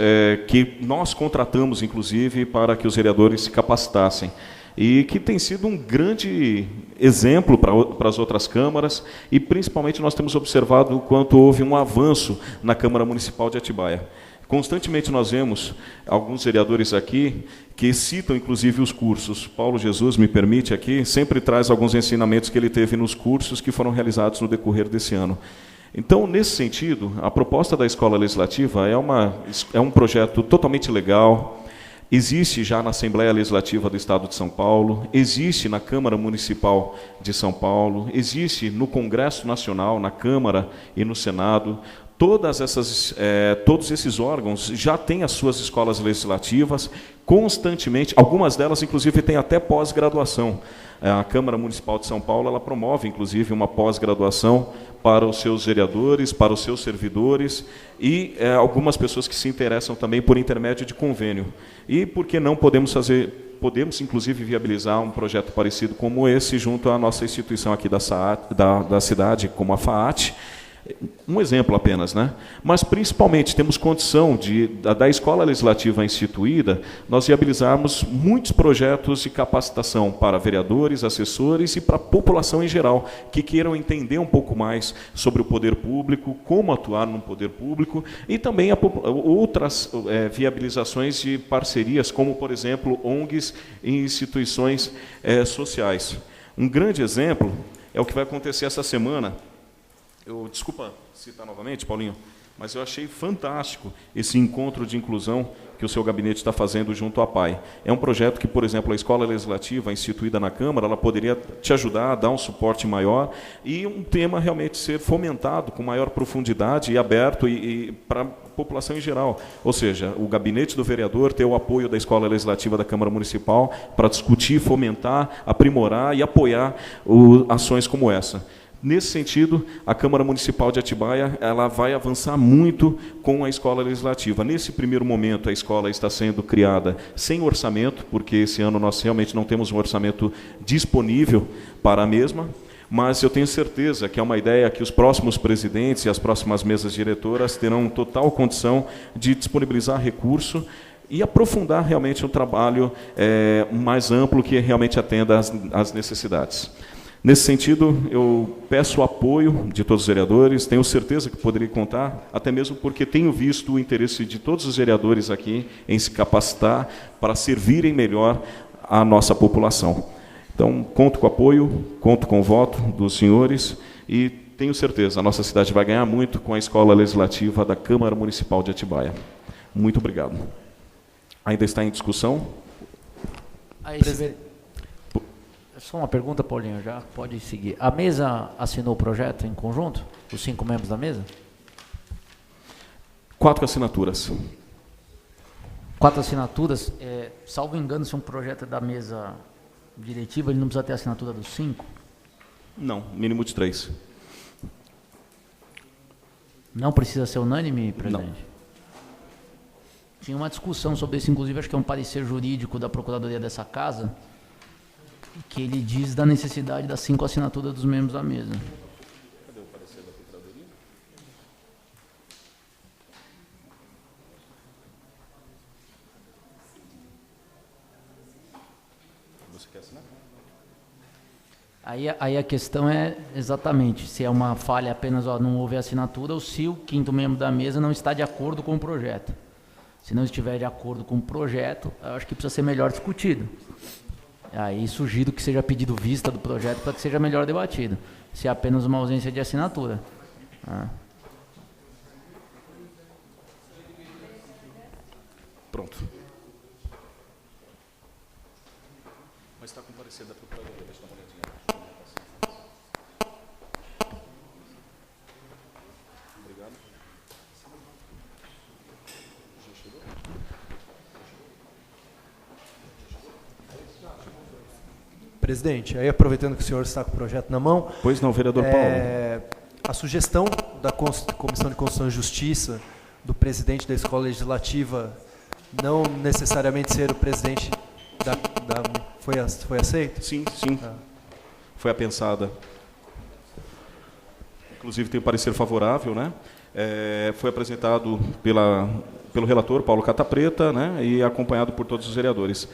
que nós contratamos, inclusive, para que os vereadores se capacitassem. E que tem sido um grande exemplo para as outras câmaras, e principalmente nós temos observado o quanto houve um avanço na Câmara Municipal de Atibaia. Constantemente nós vemos alguns vereadores aqui que citam, inclusive, os cursos. Paulo Jesus, me permite aqui, sempre traz alguns ensinamentos que ele teve nos cursos que foram realizados no decorrer desse ano. Então, nesse sentido, a proposta da Escola Legislativa é um projeto totalmente legal. Existe já na Assembleia Legislativa do Estado de São Paulo, existe na Câmara Municipal de São Paulo, existe no Congresso Nacional, na Câmara e no Senado. Todos esses órgãos já têm as suas escolas legislativas constantemente, algumas delas, inclusive, têm até pós-graduação. A Câmara Municipal de São Paulo ela promove, inclusive, uma pós-graduação para os seus vereadores, para os seus servidores e algumas pessoas que se interessam também por intermédio de convênio. E por que não podemos, inclusive, viabilizar um projeto parecido como esse junto à nossa instituição aqui da cidade, como a FAAT, Um exemplo apenas, né? Mas, principalmente, temos condição da Escola Legislativa instituída, nós viabilizarmos muitos projetos de capacitação para vereadores, assessores e para a população em geral, que queiram entender um pouco mais sobre o poder público, como atuar no poder público, e também outras viabilizações de parcerias, como, por exemplo, ONGs e instituições sociais. Um grande exemplo é o que vai acontecer essa semana. Desculpa citar novamente, Paulinho, mas eu achei fantástico esse encontro de inclusão que o seu gabinete está fazendo junto à PAI. É um projeto que, por exemplo, a Escola Legislativa instituída na Câmara, ela poderia te ajudar a dar um suporte maior e um tema realmente ser fomentado com maior profundidade e aberto e para a população em geral. Ou seja, o gabinete do vereador ter o apoio da Escola Legislativa da Câmara Municipal para discutir, fomentar, aprimorar e apoiar ações como essa. Nesse sentido, a Câmara Municipal de Atibaia ela vai avançar muito com a Escola Legislativa. Nesse primeiro momento, a escola está sendo criada sem orçamento, porque esse ano nós realmente não temos um orçamento disponível para a mesma, mas eu tenho certeza que é uma ideia que os próximos presidentes e as próximas mesas diretoras terão total condição de disponibilizar recurso e aprofundar realmente um trabalho mais amplo que realmente atenda às necessidades. Nesse sentido, eu peço o apoio de todos os vereadores, tenho certeza que poderia contar, até mesmo porque tenho visto o interesse de todos os vereadores aqui em se capacitar para servirem melhor a nossa população. Então, conto com o apoio, conto com o voto dos senhores e tenho certeza, a nossa cidade vai ganhar muito com a Escola Legislativa da Câmara Municipal de Atibaia. Muito obrigado. Ainda está em discussão? Só uma pergunta, Paulinho, já pode seguir. A mesa assinou o projeto em conjunto? Os 5 membros da mesa? 4 assinaturas. 4 assinaturas. Salvo engano, se um projeto é da mesa diretiva, ele não precisa ter a assinatura dos 5? Não, mínimo de 3. Não precisa ser unânime, presidente? Não. Tinha uma discussão sobre isso, inclusive, acho que é um parecer jurídico da Procuradoria dessa casa, que ele diz da necessidade das 5 assinaturas dos membros da mesa. Cadê o parecer da Procuradoria? Você quer assinar? Aí a questão é exatamente se é uma falha apenas, não houve assinatura, ou se o 5º membro da mesa não está de acordo com o projeto. Se não estiver de acordo com o projeto, eu acho que precisa ser melhor discutido. Aí sugiro que seja pedido vista do projeto para que seja melhor debatido, se é apenas uma ausência de assinatura. Pronto. Mas está com o parecer da Procuradoria, deixa eu dar uma olhadinha. Obrigado. Presidente, aí aproveitando que o senhor está com o projeto na mão... Pois não, vereador Paulo. A sugestão da Comissão de Constituição e Justiça, do presidente da Escola Legislativa, não necessariamente ser o presidente foi aceito? Sim, sim. Foi apensada. Inclusive tem parecer favorável, né? Foi apresentado pelo relator, Paulo Catapreta, né? E acompanhado por todos os vereadores.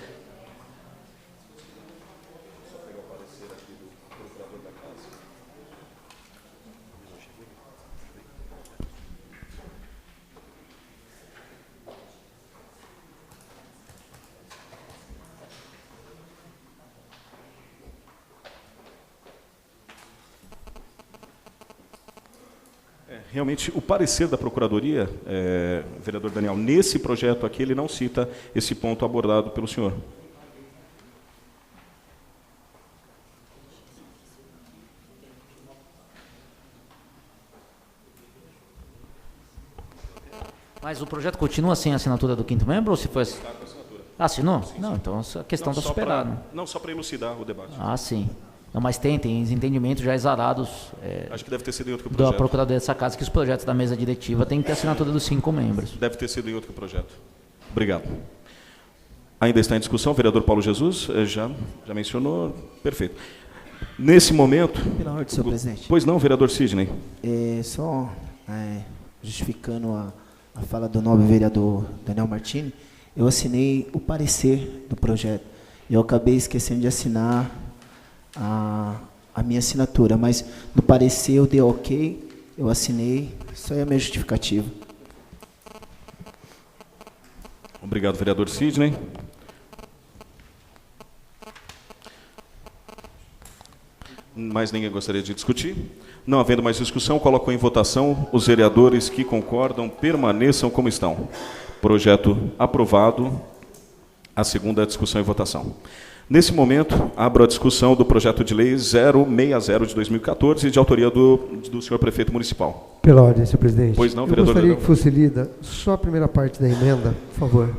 Realmente, o parecer da Procuradoria, vereador Daniel, nesse projeto aqui, ele não cita esse ponto abordado pelo senhor. Mas o projeto continua sem a assinatura do 5º membro ou se foi... Assinou? Sim, não, então a questão está superada. Não, só para elucidar o debate. Sim. Não, mas tem entendimentos já exarados. Acho que deve ter sido em outro projeto. Da Procuradoria dessa casa, que os projetos da mesa diretiva têm que ter assinatura dos 5 membros. Deve ter sido em outro projeto. Obrigado. Ainda está em discussão, vereador Paulo Jesus, já mencionou, perfeito. Nesse momento... Pela ordem, senhor presidente. Pois não, vereador Sidney. Só justificando a fala do nobre vereador Daniel Martini, eu assinei o parecer do projeto. Eu acabei esquecendo de assinar a minha assinatura, mas no parecer eu dei ok, eu assinei, isso aí é a minha justificativa. Obrigado, vereador Sidney. Mais ninguém gostaria de discutir? Não havendo mais discussão, coloco em votação. Os vereadores que concordam permaneçam como estão. Projeto aprovado. A segunda discussão e votação. Nesse momento, abro a discussão do projeto de lei 060 de 2014, de autoria do senhor prefeito municipal. Pela ordem, senhor presidente. Pois não, vereador. Eu gostaria que fosse lida só a primeira parte da emenda, por favor.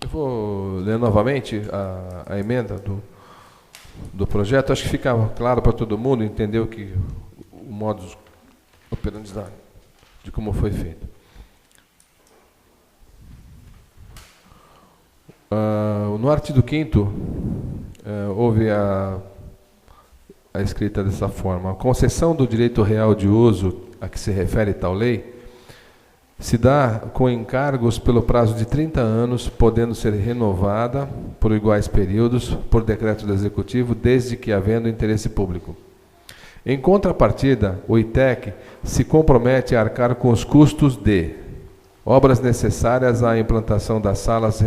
Eu vou ler novamente a emenda do projeto. Acho que fica claro para todo mundo, entendeu que o modus operandi de como foi feito. No artigo 5º, houve a escrita dessa forma: a concessão do direito real de uso a que se refere tal lei se dá com encargos pelo prazo de 30 anos, podendo ser renovada por iguais períodos por decreto do Executivo, desde que havendo interesse público. Em contrapartida, o ITEC se compromete a arcar com os custos de obras necessárias à implantação das salas de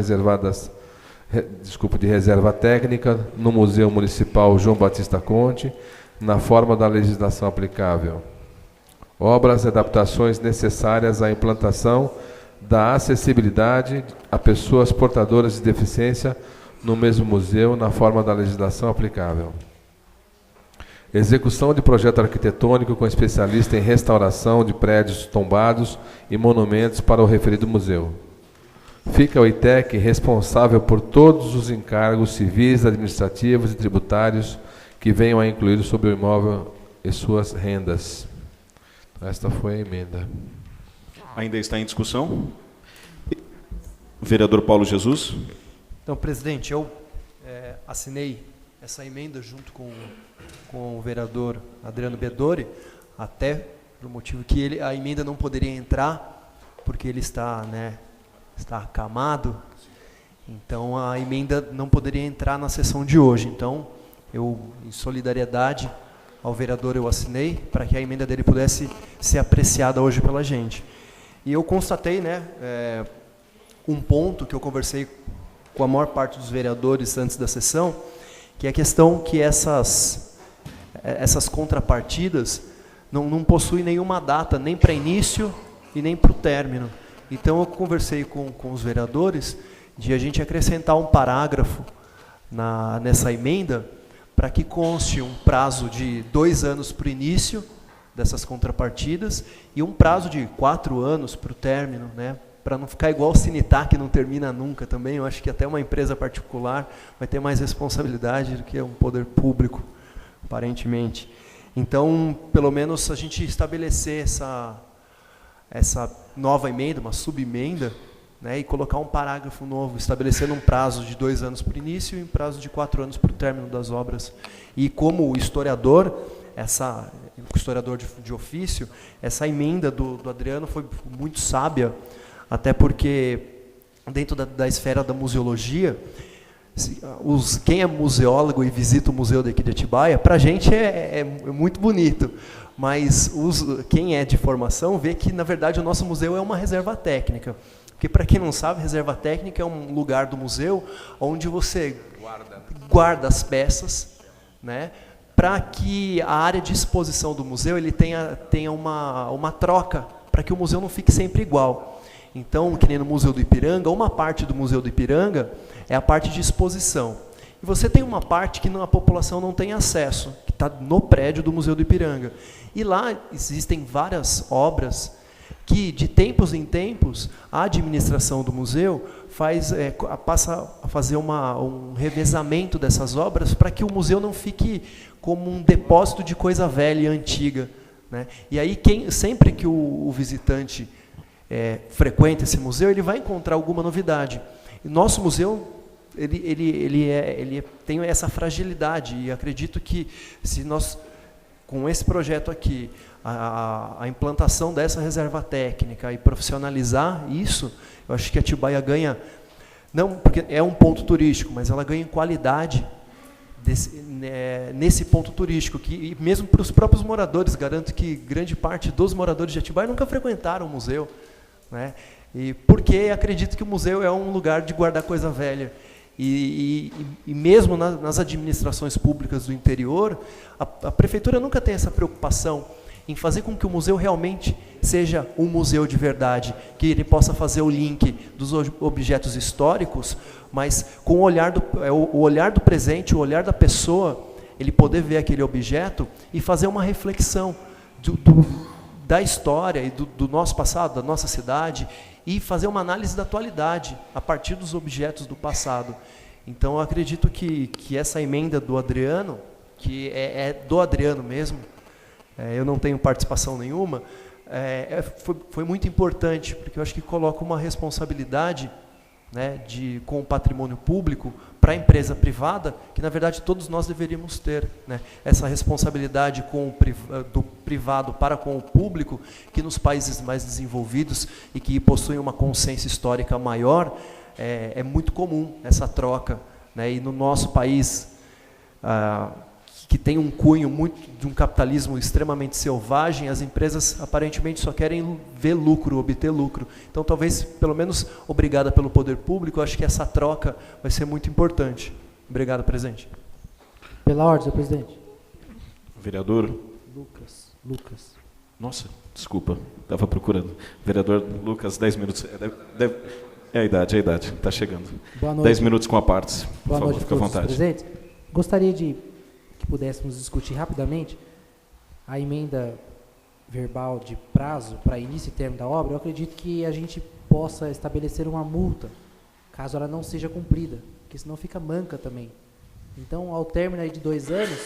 reserva técnica no Museu Municipal João Batista Conte, na forma da legislação aplicável. Obras e adaptações necessárias à implantação da acessibilidade a pessoas portadoras de deficiência no mesmo museu, na forma da legislação aplicável. Execução de projeto arquitetônico com especialista em restauração de prédios tombados e monumentos para o referido museu. Fica o ITEC responsável por todos os encargos civis, administrativos e tributários que venham a incluir sobre o imóvel e suas rendas. Esta foi a emenda. Ainda está em discussão? Vereador Paulo Jesus. Então, presidente, eu assinei essa emenda junto com o vereador Adriano Bedori, até pelo motivo que a emenda não poderia entrar, porque ele está acamado, então a emenda não poderia entrar na sessão de hoje. Então, eu, em solidariedade ao vereador, eu assinei para que a emenda dele pudesse ser apreciada hoje pela gente. E eu constatei, um ponto que eu conversei com a maior parte dos vereadores antes da sessão, que é a questão que essas contrapartidas não possuem nenhuma data, nem para início e nem para o término. Então, eu conversei com os vereadores de a gente acrescentar um parágrafo nessa emenda para que conste um prazo de 2 anos para o início dessas contrapartidas e um prazo de 4 anos para o término, para não ficar igual o Cinitac, que não termina nunca também. Eu acho que até uma empresa particular vai ter mais responsabilidade do que um poder público, aparentemente. Então, pelo menos a gente estabelecer essa nova emenda, uma subemenda, e colocar um parágrafo novo, estabelecendo um prazo de 2 anos para o início e um prazo de 4 anos para o término das obras. E como historiador, historiador de ofício, essa emenda do Adriano foi muito sábia, até porque, dentro da esfera da museologia, quem é museólogo e visita o museu daqui de Atibaia, para a gente é muito bonito, mas quem é de formação vê que, na verdade, o nosso museu é uma reserva técnica. Porque, para quem não sabe, reserva técnica é um lugar do museu onde você guarda as peças, para que a área de exposição do museu ele tenha uma troca, para que o museu não fique sempre igual. Então, que nem no Museu do Ipiranga, uma parte do Museu do Ipiranga é a parte de exposição. E você tem uma parte que a população não tem acesso, que está no prédio do Museu do Ipiranga. E lá existem várias obras que, de tempos em tempos, a administração do museu passa a fazer um revezamento dessas obras para que o museu não fique como um depósito de coisa velha e antiga. E aí, sempre que o visitante frequenta esse museu, ele vai encontrar alguma novidade. E nosso museu, ele tem essa fragilidade, e acredito que se nós, com esse projeto aqui, a implantação dessa reserva técnica e profissionalizar isso, eu acho que Atibaia ganha, não porque é um ponto turístico, mas ela ganha em qualidade nesse ponto turístico, que mesmo para os próprios moradores, garanto que grande parte dos moradores de Atibaia nunca frequentaram o museu, né? E porque acredito que o museu é um lugar de guardar coisa velha. E mesmo nas administrações públicas do interior, a prefeitura nunca tem essa preocupação em fazer com que o museu realmente seja um museu de verdade, que ele possa fazer o link dos objetos históricos, mas com o olhar do presente, o olhar da pessoa, ele poder ver aquele objeto e fazer uma reflexão da história e do nosso passado, da nossa cidade, e fazer uma análise da atualidade a partir dos objetos do passado. Então, eu acredito que essa emenda do Adriano, que é do Adriano mesmo, eu não tenho participação nenhuma, foi muito importante, porque eu acho que coloca uma responsabilidade, né, com o patrimônio público para a empresa privada, que na verdade todos nós deveríamos ter, né? Essa responsabilidade do privado para com o público, que nos países mais desenvolvidos e que possuem uma consciência histórica maior, é muito comum essa troca, né? E no nosso país, que tem um cunho muito de um capitalismo extremamente selvagem, as empresas aparentemente só querem ver lucro, obter lucro. Então, talvez, pelo menos, obrigada pelo poder público, eu acho que essa troca vai ser muito importante. Obrigado, presidente. Pela ordem, senhor presidente. Vereador? Lucas. Nossa, desculpa, estava procurando. Vereador Lucas, 10 minutos. É a idade, está chegando. Boa noite. 10 minutos com a parte. Boa noite, fica à vontade. Presidente. Gostaria que pudéssemos discutir rapidamente a emenda verbal de prazo para início e término da obra. Eu acredito que a gente possa estabelecer uma multa, caso ela não seja cumprida, porque senão fica manca também. Então, ao término aí de 2 anos,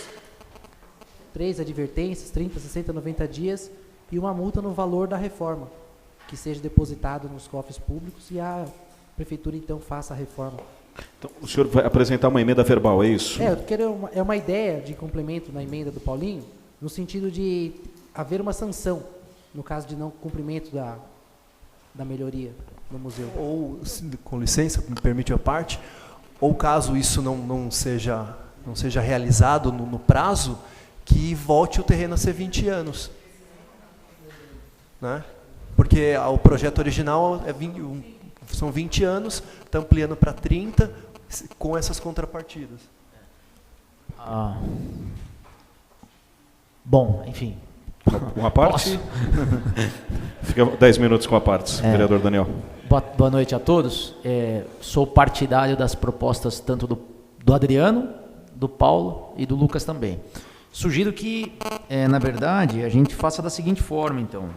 3 advertências, 30, 60, 90 dias, e uma multa no valor da reforma, que seja depositado nos cofres públicos e a prefeitura, então, faça a reforma. Então, o senhor vai apresentar uma emenda verbal, é isso? Eu quero uma ideia de complemento na emenda do Paulinho, no sentido de haver uma sanção, no caso de não cumprimento da melhoria no museu. Ou, com licença, me permite a parte, ou caso isso não seja realizado no prazo, que volte o terreno a ser 20 anos. Né? Porque o projeto original são 20 anos, está ampliando para 30, com essas contrapartidas. Bom, enfim. Uma parte? Fica 10 minutos com a parte, vereador Daniel. Boa noite a todos. Sou partidário das propostas tanto do Adriano, do Paulo e do Lucas também. Sugiro que, na verdade, a gente faça da seguinte forma, então.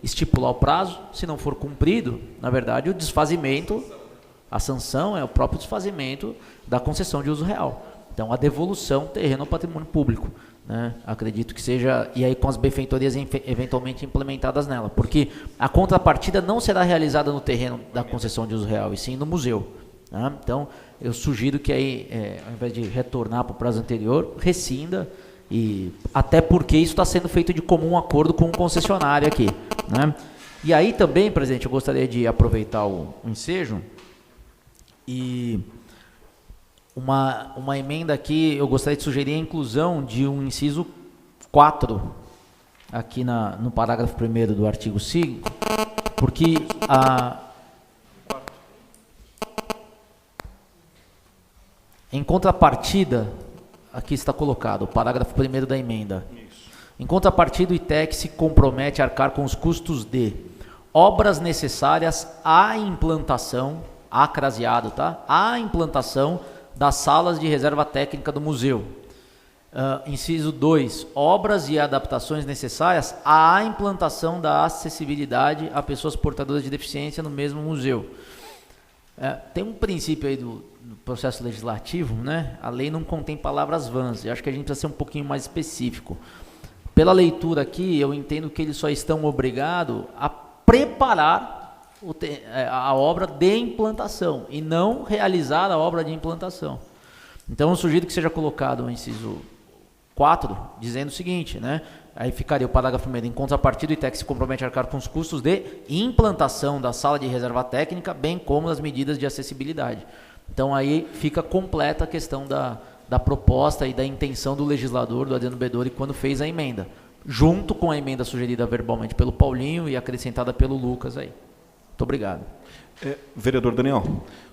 Estipular o prazo, se não for cumprido, na verdade, o desfazimento, a sanção é o próprio desfazimento da concessão de uso real. Então, a devolução do terreno ao patrimônio público, né? Acredito que seja, e aí com as benfeitorias eventualmente implementadas nela, porque a contrapartida não será realizada no terreno da concessão de uso real, e sim no museu. Né? Então, eu sugiro que aí, ao invés de retornar para o prazo anterior, rescinda, e até porque isso está sendo feito de comum acordo com o concessionário aqui, né? E aí também, presidente, eu gostaria de aproveitar o ensejo e uma emenda aqui, eu gostaria de sugerir a inclusão de um inciso 4 aqui no parágrafo 1º do artigo 5, porque em contrapartida, aqui está colocado, o parágrafo 1º da emenda. Isso. Em contrapartida, o ITEC se compromete a arcar com os custos de obras necessárias à implantação, craseado, tá? À implantação das salas de reserva técnica do museu. Inciso 2, obras e adaptações necessárias à implantação da acessibilidade a pessoas portadoras de deficiência no mesmo museu. Tem um princípio aí do processo legislativo, né? A lei não contém palavras vãs. Eu acho que a gente precisa ser um pouquinho mais específico. Pela leitura aqui, eu entendo que eles só estão obrigados a preparar a obra de implantação e não realizar a obra de implantação. Então, eu sugiro que seja colocado o inciso 4, dizendo o seguinte, né? Aí ficaria o parágrafo 1º, em contrapartida, o ITEC se compromete a arcar com os custos de implantação da sala de reserva técnica, bem como das medidas de acessibilidade. Então, aí fica completa a questão da proposta e da intenção do legislador, do Adriano Bedore, quando fez a emenda, junto com a emenda sugerida verbalmente pelo Paulinho e acrescentada pelo Lucas aí. Muito obrigado. Vereador Daniel,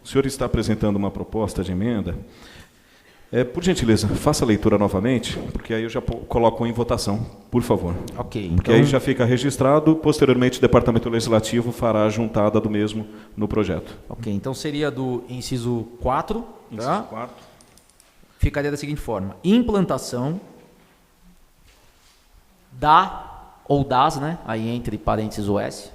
o senhor está apresentando uma proposta de emenda. Por gentileza, faça a leitura novamente, porque aí eu já coloco em votação, por favor. Ok. Porque aí já fica registrado, posteriormente o Departamento Legislativo fará a juntada do mesmo no projeto. Ok, então seria do inciso 4, Inciso tá? 4. Ficaria da seguinte forma: implantação ou das, né? Aí entre parênteses o S,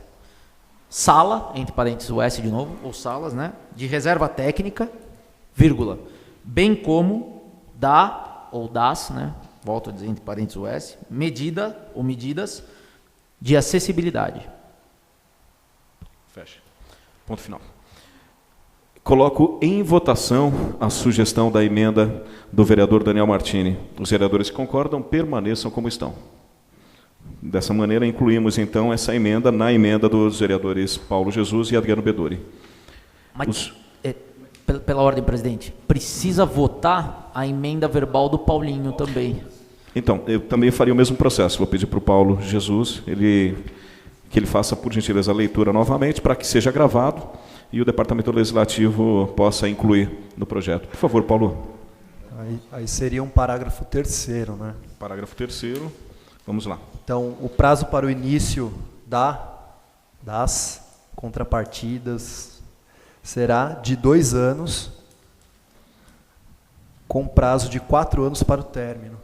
sala, entre parênteses o S de novo, ou salas, né? De reserva técnica, vírgula, bem como ou das, né? Volto a dizer entre parênteses o S, medida ou medidas de acessibilidade. Fecha. Ponto final. Coloco em votação a sugestão da emenda do vereador Daniel Martini. Os vereadores que concordam permaneçam como estão. Dessa maneira, incluímos, então, essa emenda na emenda dos vereadores Paulo Jesus e Adriano Bedore. Mas, pela ordem, presidente, precisa votar a emenda verbal do Paulinho também. Então, eu também faria o mesmo processo. Vou pedir para o Paulo Jesus que ele faça, por gentileza, a leitura novamente, para que seja gravado e o Departamento Legislativo possa incluir no projeto. Por favor, Paulo. Aí seria um parágrafo 3º, né? Parágrafo 3º. Vamos lá. Então, o prazo para o início das contrapartidas será de 2 anos, com prazo de 4 anos para o término.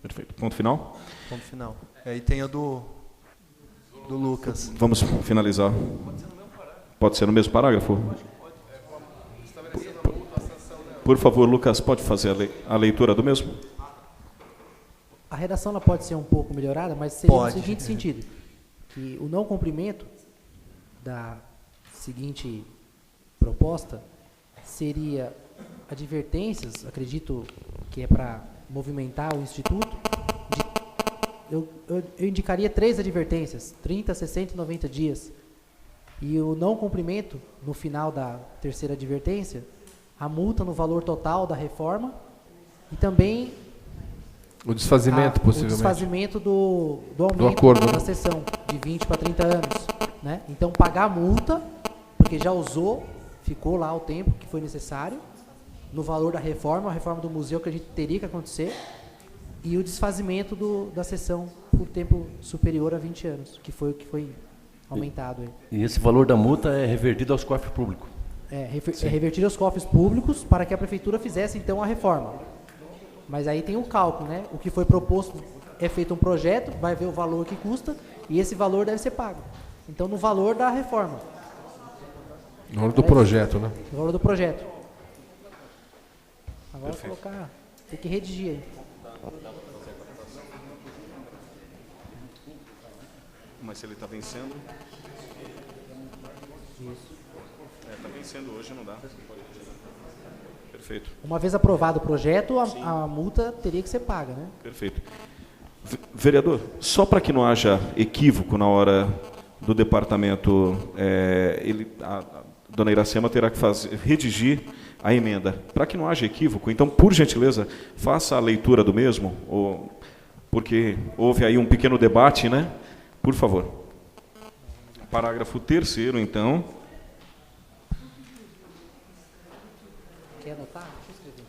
Perfeito. Ponto final? Ponto final. E aí tem a do Lucas. Vamos finalizar. Pode ser no mesmo parágrafo? Por favor, Lucas, pode fazer a leitura do mesmo? A redação ela pode ser um pouco melhorada, mas seria Pode. no seguinte sentido, que o não cumprimento da seguinte proposta seria advertências, acredito que é para movimentar o Instituto, eu indicaria 3 advertências, 30, 60 e 90 dias. E o não cumprimento, no final da 3ª advertência, a multa no valor total da reforma e também o desfazimento, possivelmente. O desfazimento do aumento do acordo, da sessão, de 20 para 30 anos. Né? Então, pagar a multa, porque já usou, ficou lá o tempo que foi necessário, no valor da reforma, a reforma do museu que a gente teria que acontecer, e o desfazimento da sessão por tempo superior a 20 anos, que foi o que foi aumentado. E esse valor da multa é revertido aos cofres públicos? É revertido aos cofres públicos para que a prefeitura fizesse, então, a reforma. Mas aí tem o cálculo, né? O que foi proposto é feito um projeto, vai ver o valor que custa, e esse valor deve ser pago. Então, no valor da reforma. No valor do projeto, né? No valor do projeto. Agora Perfeito. colocar, tem que redigir aí. Mas se ele está vencendo... Isso. Está vencendo hoje, não dá. Perfeito. Uma vez aprovado o projeto, a multa teria que ser paga, né? Perfeito. Vereador, só para que não haja equívoco na hora do departamento, a dona Iracema terá que redigir a emenda. Para que não haja equívoco, então, por gentileza, faça a leitura do mesmo, porque houve aí um pequeno debate, né? Por favor. Parágrafo 3º, então. Quer anotar? Deixa eu escrever.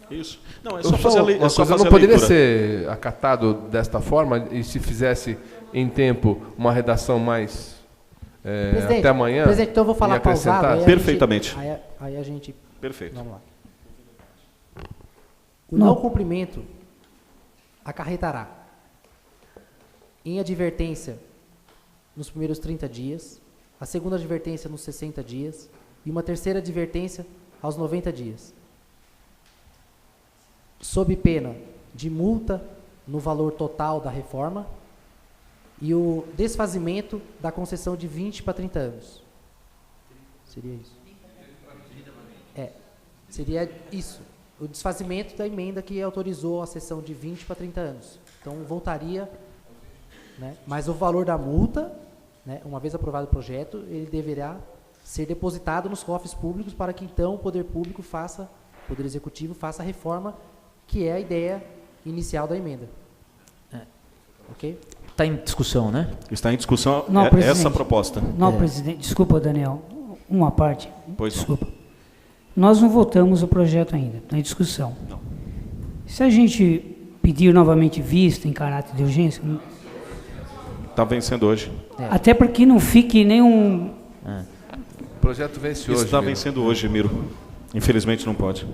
Isso. Não, é só fazer a leitura. Não poderia ser acatado desta forma e se fizesse em tempo uma redação mais até amanhã? Presidente, então eu vou falar pausado. Perfeitamente. Aí a gente... Perfeito. Vamos lá. O não cumprimento acarretará em advertência nos primeiros 30 dias, a segunda advertência nos 60 dias e uma terceira advertência aos 90 dias. Sob pena de multa no valor total da reforma e o desfazimento da concessão de 20 para 30 anos. Seria isso? Seria isso. O desfazimento da emenda que autorizou a cessão de 20 para 30 anos. Então, voltaria, né, mas o valor da multa, né, uma vez aprovado o projeto, ele deverá ser depositado nos cofres públicos para que, então, o Poder Público faça, o Poder Executivo faça a reforma, que é a ideia inicial da emenda. Ok? Está em discussão, né? Está em discussão Não, essa proposta. Não, presidente, desculpa, Daniel, uma parte. Pois desculpa. Nós não votamos o projeto ainda, está em discussão. Não. Se a gente pedir novamente vista em caráter de urgência... Está vencendo hoje. Até porque não fique nenhum... O projeto vence hoje. Está vencendo hoje, Miro. Infelizmente não pode.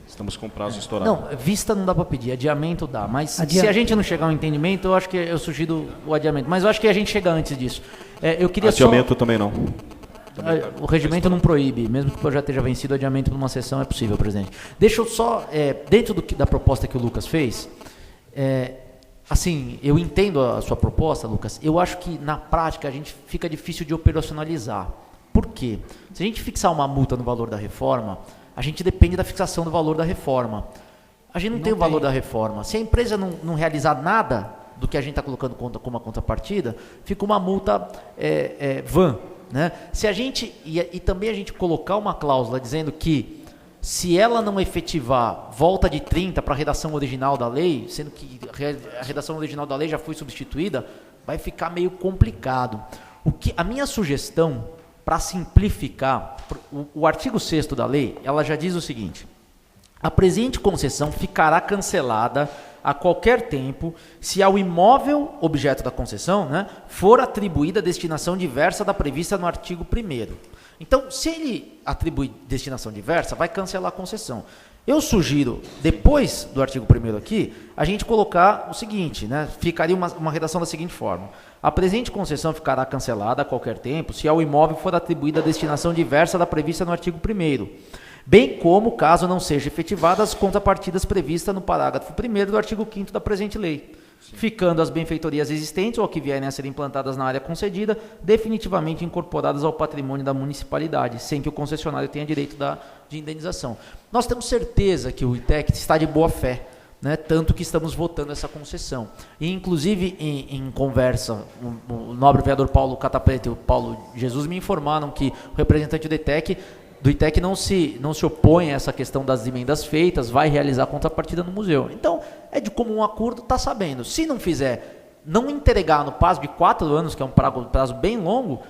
Estamos com prazo estourado. Não, vista não dá para pedir, adiamento dá. Mas se a gente não chegar a um entendimento, eu acho que eu sugiro o adiamento. Mas eu acho que a gente chega antes disso. Eu queria adiamento também não. O regimento não proíbe, mesmo que o projeto esteja vencido, o adiamento de uma sessão é possível, presidente. Deixa eu só, dentro da proposta que o Lucas fez, assim, eu entendo a sua proposta, Lucas, eu acho que na prática a gente fica difícil de operacionalizar. Por quê? Se a gente fixar uma multa no valor da reforma, a gente depende da fixação do valor da reforma. A gente não tem o valor da reforma. Se a empresa não realizar nada do que a gente está colocando como uma contrapartida, fica uma multa vã. Né? Se a gente, e também a gente colocar uma cláusula dizendo que se ela não efetivar volta de 30 para a redação original da lei, sendo que a redação original da lei já foi substituída, vai ficar meio complicado. A minha sugestão, para simplificar, o artigo 6º da lei, ela já diz o seguinte: a presente concessão ficará cancelada a qualquer tempo, se ao imóvel objeto da concessão, né, for atribuída destinação diversa da prevista no artigo 1º. Então, se ele atribui destinação diversa, vai cancelar a concessão. Eu sugiro, depois do artigo 1º aqui, a gente colocar o seguinte, né, ficaria uma redação da seguinte forma: a presente concessão ficará cancelada a qualquer tempo, se ao imóvel for atribuída destinação diversa da prevista no artigo 1º. Bem como, caso não sejam efetivadas as contrapartidas previstas no parágrafo 1º do artigo 5º da presente lei, ficando as benfeitorias existentes ou que vierem a ser implantadas na área concedida definitivamente incorporadas ao patrimônio da municipalidade, sem que o concessionário tenha direito de indenização. Nós temos certeza que o ITEC está de boa fé, né, tanto que estamos votando essa concessão. E, inclusive, em conversa, o nobre vereador Paulo Catapreto e o Paulo Jesus me informaram que o representante do ITEC não se opõe a essa questão das emendas feitas, vai realizar a contrapartida no museu. Então, é de comum acordo, está sabendo. Se não fizer, não entregar no prazo de 4 anos, que é um prazo bem longo,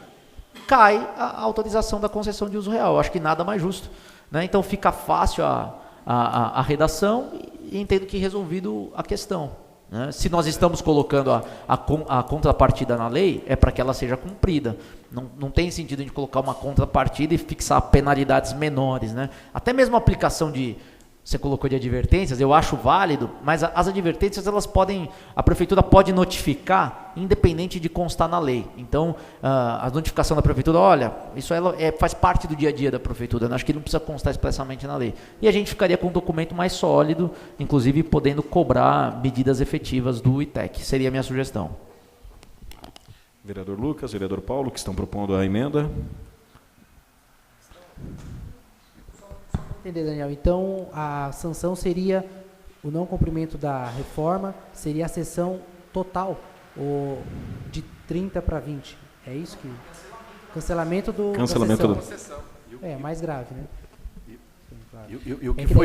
cai a autorização da concessão de uso real. Eu acho que nada mais justo. Né? Então, fica fácil a redação e entendo que resolvido a questão. Né? Se nós estamos colocando a contrapartida na lei, é para que ela seja cumprida. Não tem sentido a gente colocar uma contrapartida e fixar penalidades menores. Né? Até mesmo a aplicação você colocou de advertências, eu acho válido, mas as advertências, a prefeitura pode notificar, independente de constar na lei. Então, a notificação da prefeitura, olha, isso faz parte do dia a dia da prefeitura, né? Acho que não precisa constar expressamente na lei. E a gente ficaria com um documento mais sólido, inclusive podendo cobrar medidas efetivas do ITEC. Seria a minha sugestão. Vereador Lucas, vereador Paulo, que estão propondo a emenda. Entender, Daniel. Então, a sanção seria o não cumprimento da reforma, seria a cessão total, de 30 para 20. É isso que... Cancelamento da sessão. É, mais grave, né?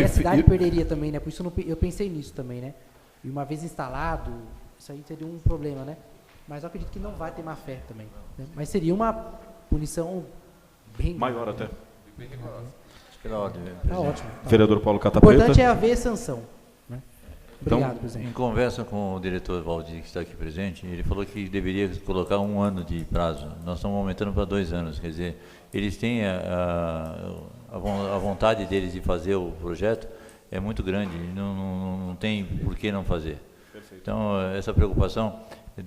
A cidade perderia também, né? Por isso eu pensei nisso também, né? E uma vez instalado, isso aí teria um problema, né? Mas eu acredito que não vai ter má fé também. Né? Mas seria uma punição bem... Maior até. Bem rigorosa. Tá ótimo. Vereador Paulo Catapreta. O importante é haver sanção. Né? Obrigado, então, presidente. Em conversa com o diretor Valdir, que está aqui presente, ele falou que deveria colocar 1 ano de prazo. Nós estamos aumentando para 2 anos. Quer dizer, eles têm a vontade deles de fazer o projeto é muito grande. Não tem por que não fazer. Perfeito. Então, essa preocupação,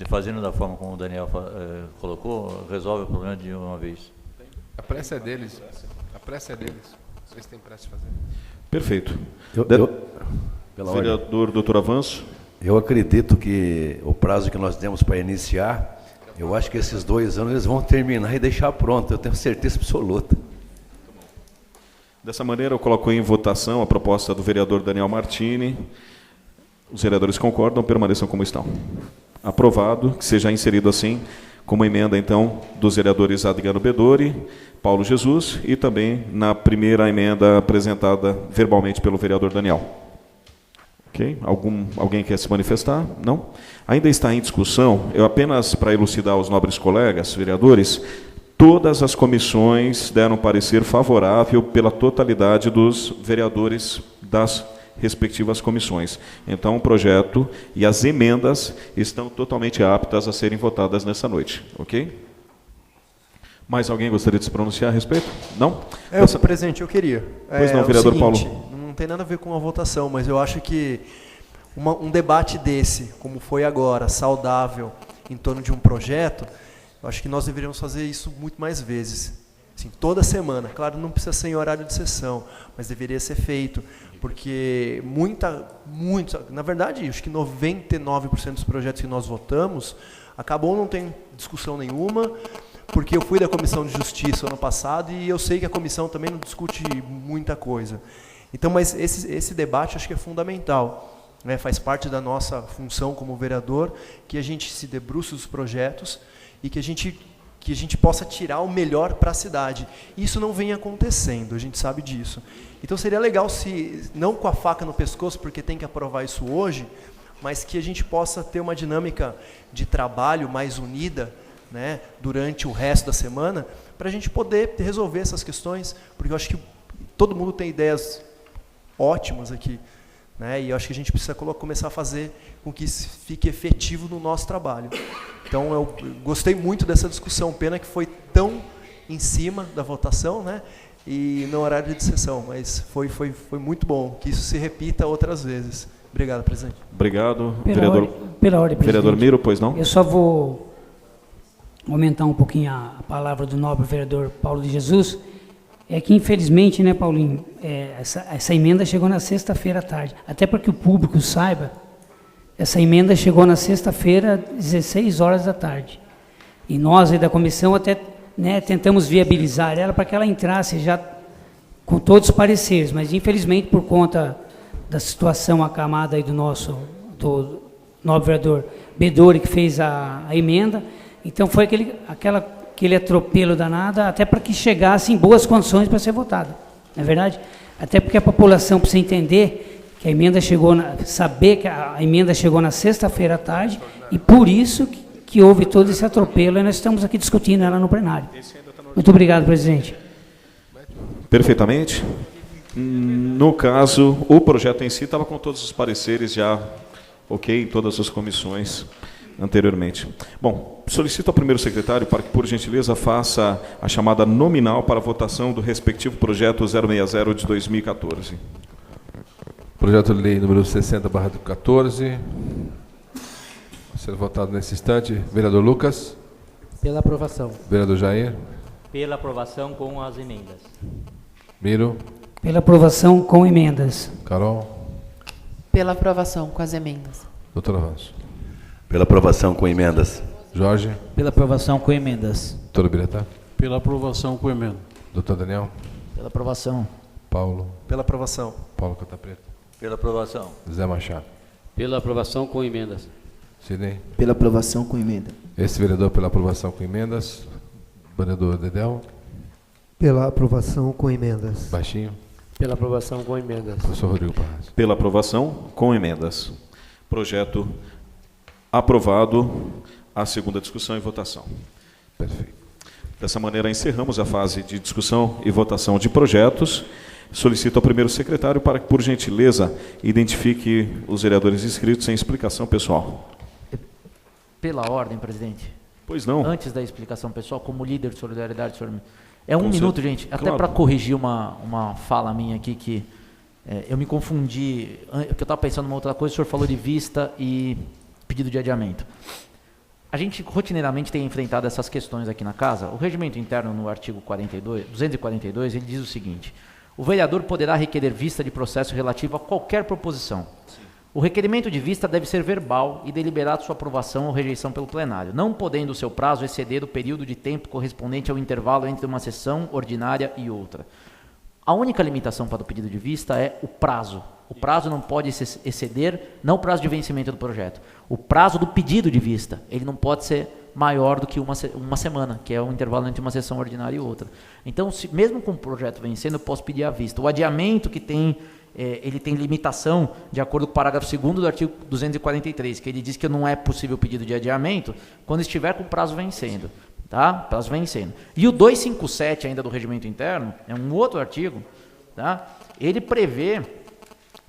fazendo da forma como o Daniel colocou, resolve o problema de uma vez. A pressa é deles. A pressa é deles. Vocês têm pressa de fazer. Perfeito. Pela vereador doutor Avanço. Eu acredito que o prazo que nós demos para iniciar, eu acho que esses 2 anos eles vão terminar e deixar pronto, eu tenho certeza absoluta. Dessa maneira, eu coloco em votação a proposta do vereador Daniel Martini. Os vereadores concordam, permaneçam como estão. Aprovado, que seja inserido assim, como emenda, então, dos vereadores Adriano Bedori, Paulo Jesus e também na primeira emenda apresentada verbalmente pelo vereador Daniel. Ok? Alguém quer se manifestar? Não? Ainda está em discussão, eu apenas, para elucidar os nobres colegas, vereadores, todas as comissões deram parecer favorável pela totalidade dos vereadores das respectivas comissões. Então, o projeto e as emendas estão totalmente aptas a serem votadas nessa noite. Ok? Mais alguém gostaria de se pronunciar a respeito? Não? Presidente, eu queria. Pois não, vereador seguinte, Paulo. Não tem nada a ver com a votação, mas eu acho que um debate desse, como foi agora, saudável, em torno de um projeto, eu acho que nós deveríamos fazer isso muito mais vezes. Assim, toda semana. Claro, não precisa ser em horário de sessão, mas deveria ser feito, porque na verdade, acho que 99% dos projetos que nós votamos, acabou não tem discussão nenhuma, porque eu fui da Comissão de Justiça ano passado e eu sei que a comissão também não discute muita coisa. Então, mas esse debate acho que é fundamental, né? Faz parte da nossa função como vereador, que a gente se debruce dos projetos e que a gente possa tirar o melhor para a cidade. Isso não vem acontecendo, a gente sabe disso. Então seria legal se, não com a faca no pescoço, porque tem que aprovar isso hoje, mas que a gente possa ter uma dinâmica de trabalho mais unida, né, durante o resto da semana, para a gente poder resolver essas questões, porque eu acho que todo mundo tem ideias ótimas aqui, né, e eu acho que a gente precisa começar a fazer com que isso fique efetivo no nosso trabalho. Então, eu gostei muito dessa discussão, pena que foi tão em cima da votação, né, e no horário de sessão, mas foi muito bom, que isso se repita outras vezes. Obrigado, presidente. Obrigado, pela ordem, presidente. Vereador Miro, pois não? Eu só vou aumentar um pouquinho a palavra do nobre vereador Paulo de Jesus, é que infelizmente, né, Paulinho, essa emenda chegou na sexta-feira à tarde, até para que o público saiba, essa emenda chegou na sexta-feira, 16 horas da tarde, e nós aí da comissão até, né, tentamos viabilizar ela para que ela entrasse já com todos os pareceres, mas infelizmente por conta da situação acamada aí do nobre vereador Bedori, que fez a emenda, então foi aquele atropelo danado, até para que chegasse em boas condições para ser votada, não é verdade? Até porque a população precisa entender que a emenda chegou, saber que a emenda chegou na sexta-feira à tarde, e por isso que houve todo esse atropelo, e nós estamos aqui discutindo ela no plenário. Muito obrigado, presidente. Perfeitamente. No caso, o projeto em si estava com todos os pareceres já ok em todas as comissões anteriormente. Bom, solicito ao primeiro secretário para que, por gentileza, faça a chamada nominal para a votação do respectivo projeto 060 de 2014. Projeto de lei número 60/14. Vai ser votado nesse instante. Vereador Lucas. Pela aprovação. Vereador Jair. Pela aprovação com as emendas. Miro. Pela aprovação com emendas. Carol. Pela aprovação com as emendas. Doutor Avanço. Pela aprovação com emendas. Jorge. Pela aprovação com emendas. Doutor Biretá. Pela aprovação com emenda. Doutor Daniel. Pela aprovação. Paulo. Pela aprovação. Paulo Catapreto. Pela aprovação. Zé Machado. Pela aprovação com emendas. Sidney. Pela aprovação com emenda. Esse vereador pela aprovação com emendas. Vereador Dedel. Pela aprovação com emendas. Baixinho. Pela aprovação com emendas. Professor Rodrigo Parras. Pela aprovação com emendas. Projeto aprovado. A segunda discussão e votação. Perfeito. Dessa maneira, encerramos a fase de discussão e votação de projetos. Solicito ao primeiro secretário para que, por gentileza, identifique os vereadores inscritos sem explicação pessoal. Pela ordem, presidente. Pois não. Antes da explicação pessoal, como líder de solidariedade, senhor... É um Com minuto, certeza. gente. Até Claro. para corrigir uma fala minha aqui, que eu me confundi, porque eu estava pensando em uma outra coisa, o senhor falou de vista e pedido de adiamento. A gente rotineiramente tem enfrentado essas questões aqui na casa. O regimento interno, no artigo 242, ele diz o seguinte: o vereador poderá requerer vista de processo relativo a qualquer proposição. O requerimento de vista deve ser verbal e deliberado sua aprovação ou rejeição pelo plenário, não podendo o seu prazo exceder o período de tempo correspondente ao intervalo entre uma sessão ordinária e outra. A única limitação para o pedido de vista é o prazo. O prazo não pode exceder, não o prazo de vencimento do projeto, o prazo do pedido de vista. Ele não pode ser maior do que uma semana, que é o intervalo entre uma sessão ordinária e outra. Então, mesmo com o projeto vencendo, eu posso pedir à vista. O adiamento que tem... ele tem limitação de acordo com o parágrafo 2º do artigo 243, que ele diz que não é possível pedido de adiamento quando estiver com o prazo vencendo. Tá? Prazo vencendo. E o 257 ainda do regimento interno, é um outro artigo, tá? Ele prevê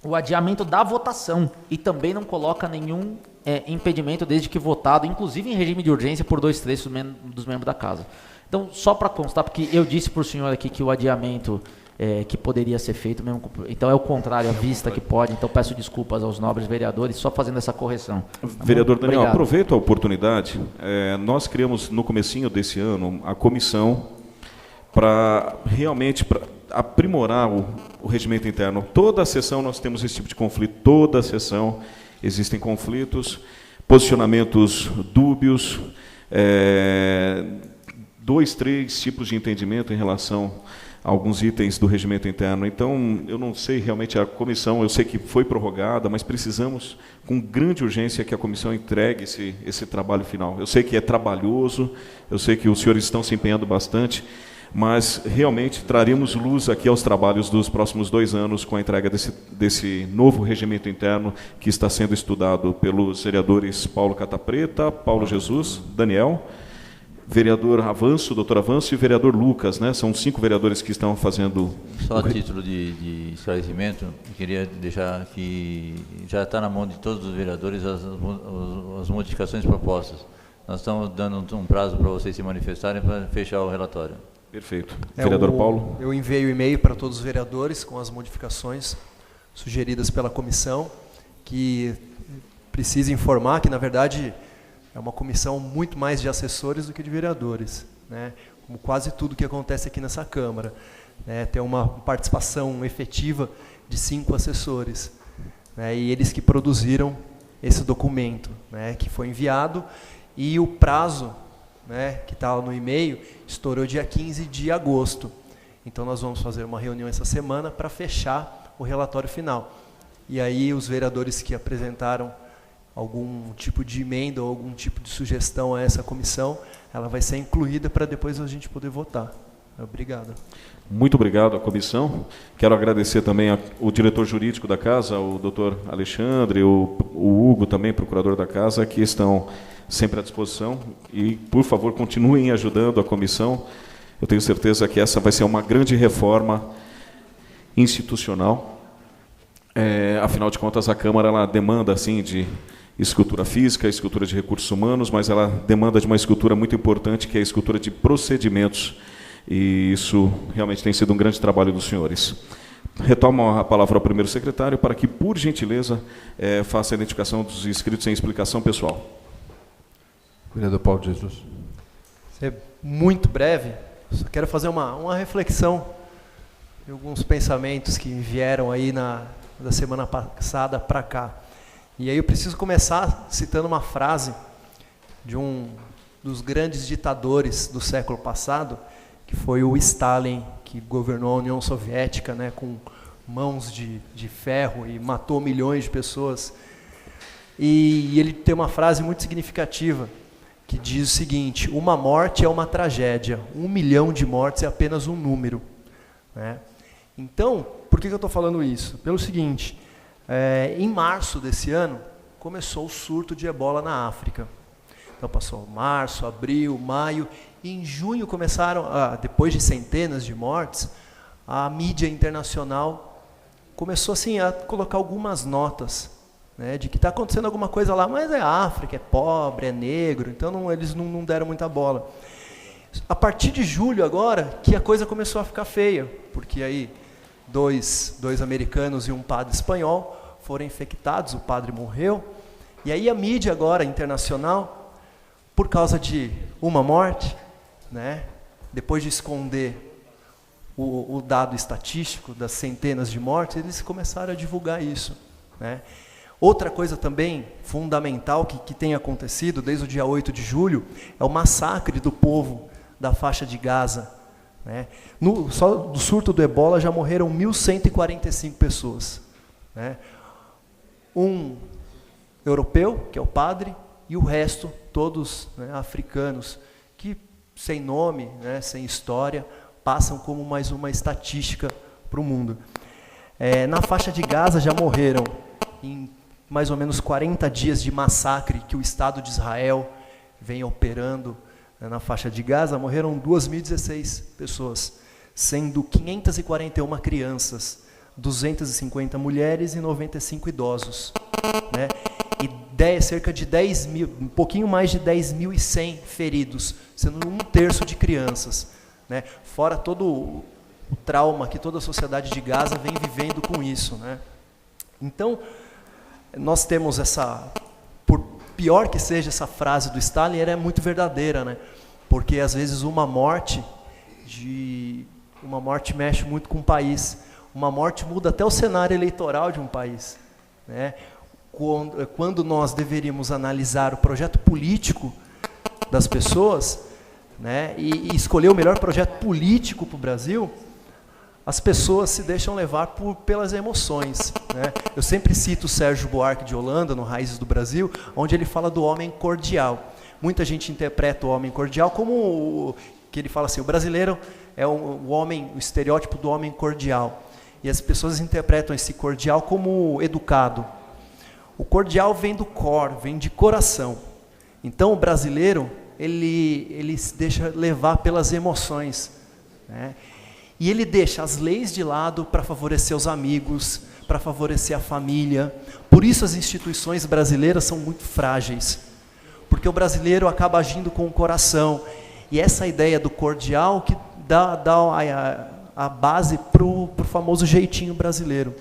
o adiamento da votação e também não coloca nenhum impedimento desde que votado, inclusive em regime de urgência, por 2/3 dos membros da casa. Então, só para constar, porque eu disse para o senhor aqui que o adiamento que poderia ser feito mesmo, então é o contrário, a vista que pode, então peço desculpas aos nobres vereadores, só fazendo essa correção. Vereador Daniel, obrigado. aproveito a oportunidade, nós criamos no comecinho desse ano a comissão para realmente aprimorar o regimento interno. Toda a sessão nós temos esse tipo de conflito, toda a sessão existem conflitos, posicionamentos dúbios, 2, 3 tipos de entendimento em relação alguns itens do regimento interno. Então, eu não sei realmente a comissão, eu sei que foi prorrogada, mas precisamos, com grande urgência, que a comissão entregue esse trabalho final. Eu sei que é trabalhoso, eu sei que os senhores estão se empenhando bastante, mas realmente traremos luz aqui aos trabalhos dos próximos 2 anos com a entrega desse novo regimento interno que está sendo estudado pelos vereadores Paulo Catapreta, Paulo Jesus, Daniel, vereador Avanço, doutor Avanço e vereador Lucas, né? São 5 vereadores que estão fazendo... Só a título de esclarecimento, eu queria deixar que já está na mão de todos os vereadores as modificações propostas. Nós estamos dando um prazo para vocês se manifestarem para fechar o relatório. Perfeito. Vereador Paulo. Eu enviei o e-mail para todos os vereadores com as modificações sugeridas pela comissão, que precisa informar que, na verdade, é uma comissão muito mais de assessores do que de vereadores, né? Como quase tudo que acontece aqui nessa Câmara, né? Tem uma participação efetiva de 5 assessores, né? E eles que produziram esse documento, né? Que foi enviado, e o prazo, né, que está no e-mail, estourou dia 15 de agosto. Então nós vamos fazer uma reunião essa semana para fechar o relatório final. E aí os vereadores que apresentaram algum tipo de emenda ou algum tipo de sugestão a essa comissão, ela vai ser incluída para depois a gente poder votar. Obrigado. Muito obrigado à comissão. Quero agradecer também ao diretor jurídico da casa, o doutor Alexandre, o Hugo também, procurador da casa, que estão sempre à disposição. E, por favor, continuem ajudando a comissão. Eu tenho certeza que essa vai ser uma grande reforma institucional. Afinal de contas, a Câmara ela demanda assim, de escultura física, escultura de recursos humanos, mas ela demanda de uma escultura muito importante, que é a escultura de procedimentos. E isso realmente tem sido um grande trabalho dos senhores. Retomo a palavra ao primeiro secretário para que, por gentileza, faça a identificação dos inscritos em explicação pessoal. Vereador Paulo Jesus. É muito breve, só quero fazer uma reflexão de alguns pensamentos que vieram aí da semana passada para cá. E aí eu preciso começar citando uma frase de um dos grandes ditadores do século passado, que foi o Stalin, que governou a União Soviética, né, com mãos de ferro e matou milhões de pessoas. E ele tem uma frase muito significativa, que diz o seguinte: uma morte é uma tragédia, 1 milhão de mortes é apenas um número, né? Então, por que eu estou falando isso? Pelo seguinte, em março desse ano, começou o surto de ebola na África. Então passou março, abril, maio, e em junho começaram, depois de centenas de mortes, a mídia internacional começou assim, a colocar algumas notas, né, de que está acontecendo alguma coisa lá, mas é África, é pobre, é negro, então eles não deram muita bola. A partir de julho agora, que a coisa começou a ficar feia, porque aí dois americanos e um padre espanhol foram infectados, o padre morreu, e aí a mídia agora internacional, por causa de uma morte, né, depois de esconder o dado estatístico das centenas de mortes, eles começaram a divulgar isso, né? Outra coisa também fundamental que tem acontecido desde o dia 8 de julho é o massacre do povo da faixa de Gaza. Né? Só do surto do ebola já morreram 1.145 pessoas. Né? Um europeu, que é o padre, e o resto, todos, né, africanos, que sem nome, né, sem história, passam como mais uma estatística para o mundo. Na faixa de Gaza já morreram, em mais ou menos 40 dias de massacre que o Estado de Israel vem operando, né, na faixa de Gaza, morreram 2.016 pessoas, sendo 541 crianças, 250 mulheres e 95 idosos. Né? E cerca de 10 mil, um pouquinho mais de 10.100 feridos, sendo 1/3 de crianças. Né? Fora todo o trauma que toda a sociedade de Gaza vem vivendo com isso. Né? Então, nós temos por pior que seja essa frase do Stalin, ela é muito verdadeira, né? Porque às vezes uma morte mexe muito com o país. Uma morte muda até o cenário eleitoral de um país. Né? Quando nós deveríamos analisar o projeto político das pessoas, né, e escolher o melhor projeto político para o Brasil, as pessoas se deixam levar pelas emoções. Né? Eu sempre cito o Sérgio Buarque de Holanda, no Raízes do Brasil, onde ele fala do homem cordial. Muita gente interpreta o homem cordial como que ele fala assim, o brasileiro é o estereótipo do homem cordial. E as pessoas interpretam esse cordial como educado. O cordial vem do cor, vem de coração. Então o brasileiro, ele se deixa levar pelas emoções. Né? E ele deixa as leis de lado para favorecer os amigos, para favorecer a família. Por isso as instituições brasileiras são muito frágeis. Porque o brasileiro acaba agindo com o coração. E essa ideia do cordial que dá a base para o famoso jeitinho brasileiro.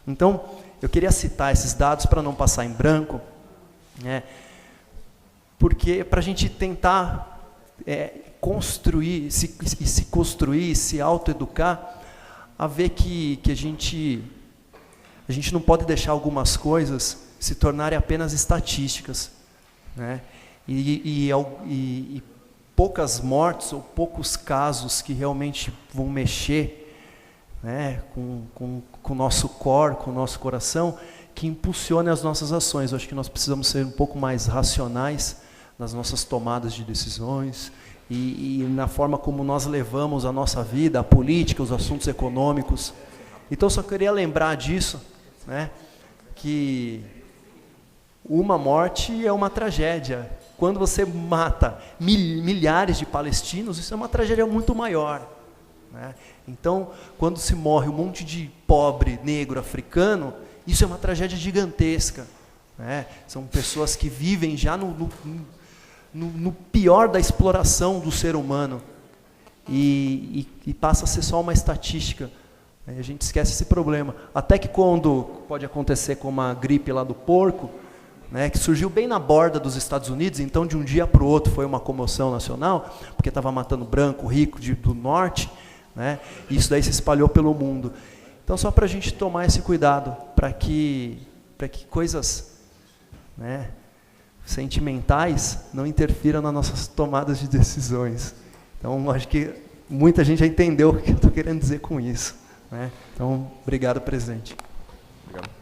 Então, eu queria citar esses dados para não passar em branco, né? Porque para a gente tentar construir, se autoeducar, a ver que a gente não pode deixar algumas coisas se tornarem apenas estatísticas. Né? E poucas mortes ou poucos casos que realmente vão mexer, né, com o nosso core, com o nosso coração, que impulsionem as nossas ações. Eu acho que nós precisamos ser um pouco mais racionais nas nossas tomadas de decisões e na forma como nós levamos a nossa vida, a política, os assuntos econômicos. Então, eu só queria lembrar disso, né, que uma morte é uma tragédia. Quando você mata milhares de palestinos, isso é uma tragédia muito maior. Né? Então, quando se morre um monte de pobre, negro, africano, isso é uma tragédia gigantesca. Né? São pessoas que vivem já no pior da exploração do ser humano. E passa a ser só uma estatística. A gente esquece esse problema. Até que quando pode acontecer como a gripe lá do porco, né, que surgiu bem na borda dos Estados Unidos, então de um dia para o outro foi uma comoção nacional, porque estava matando branco, rico do norte, né, e isso daí se espalhou pelo mundo. Então, só para a gente tomar esse cuidado, para que coisas, né, sentimentais não interfiram nas nossas tomadas de decisões. Então, acho que muita gente já entendeu o que eu estou querendo dizer com isso. Né? Então, obrigado, presidente. Obrigado.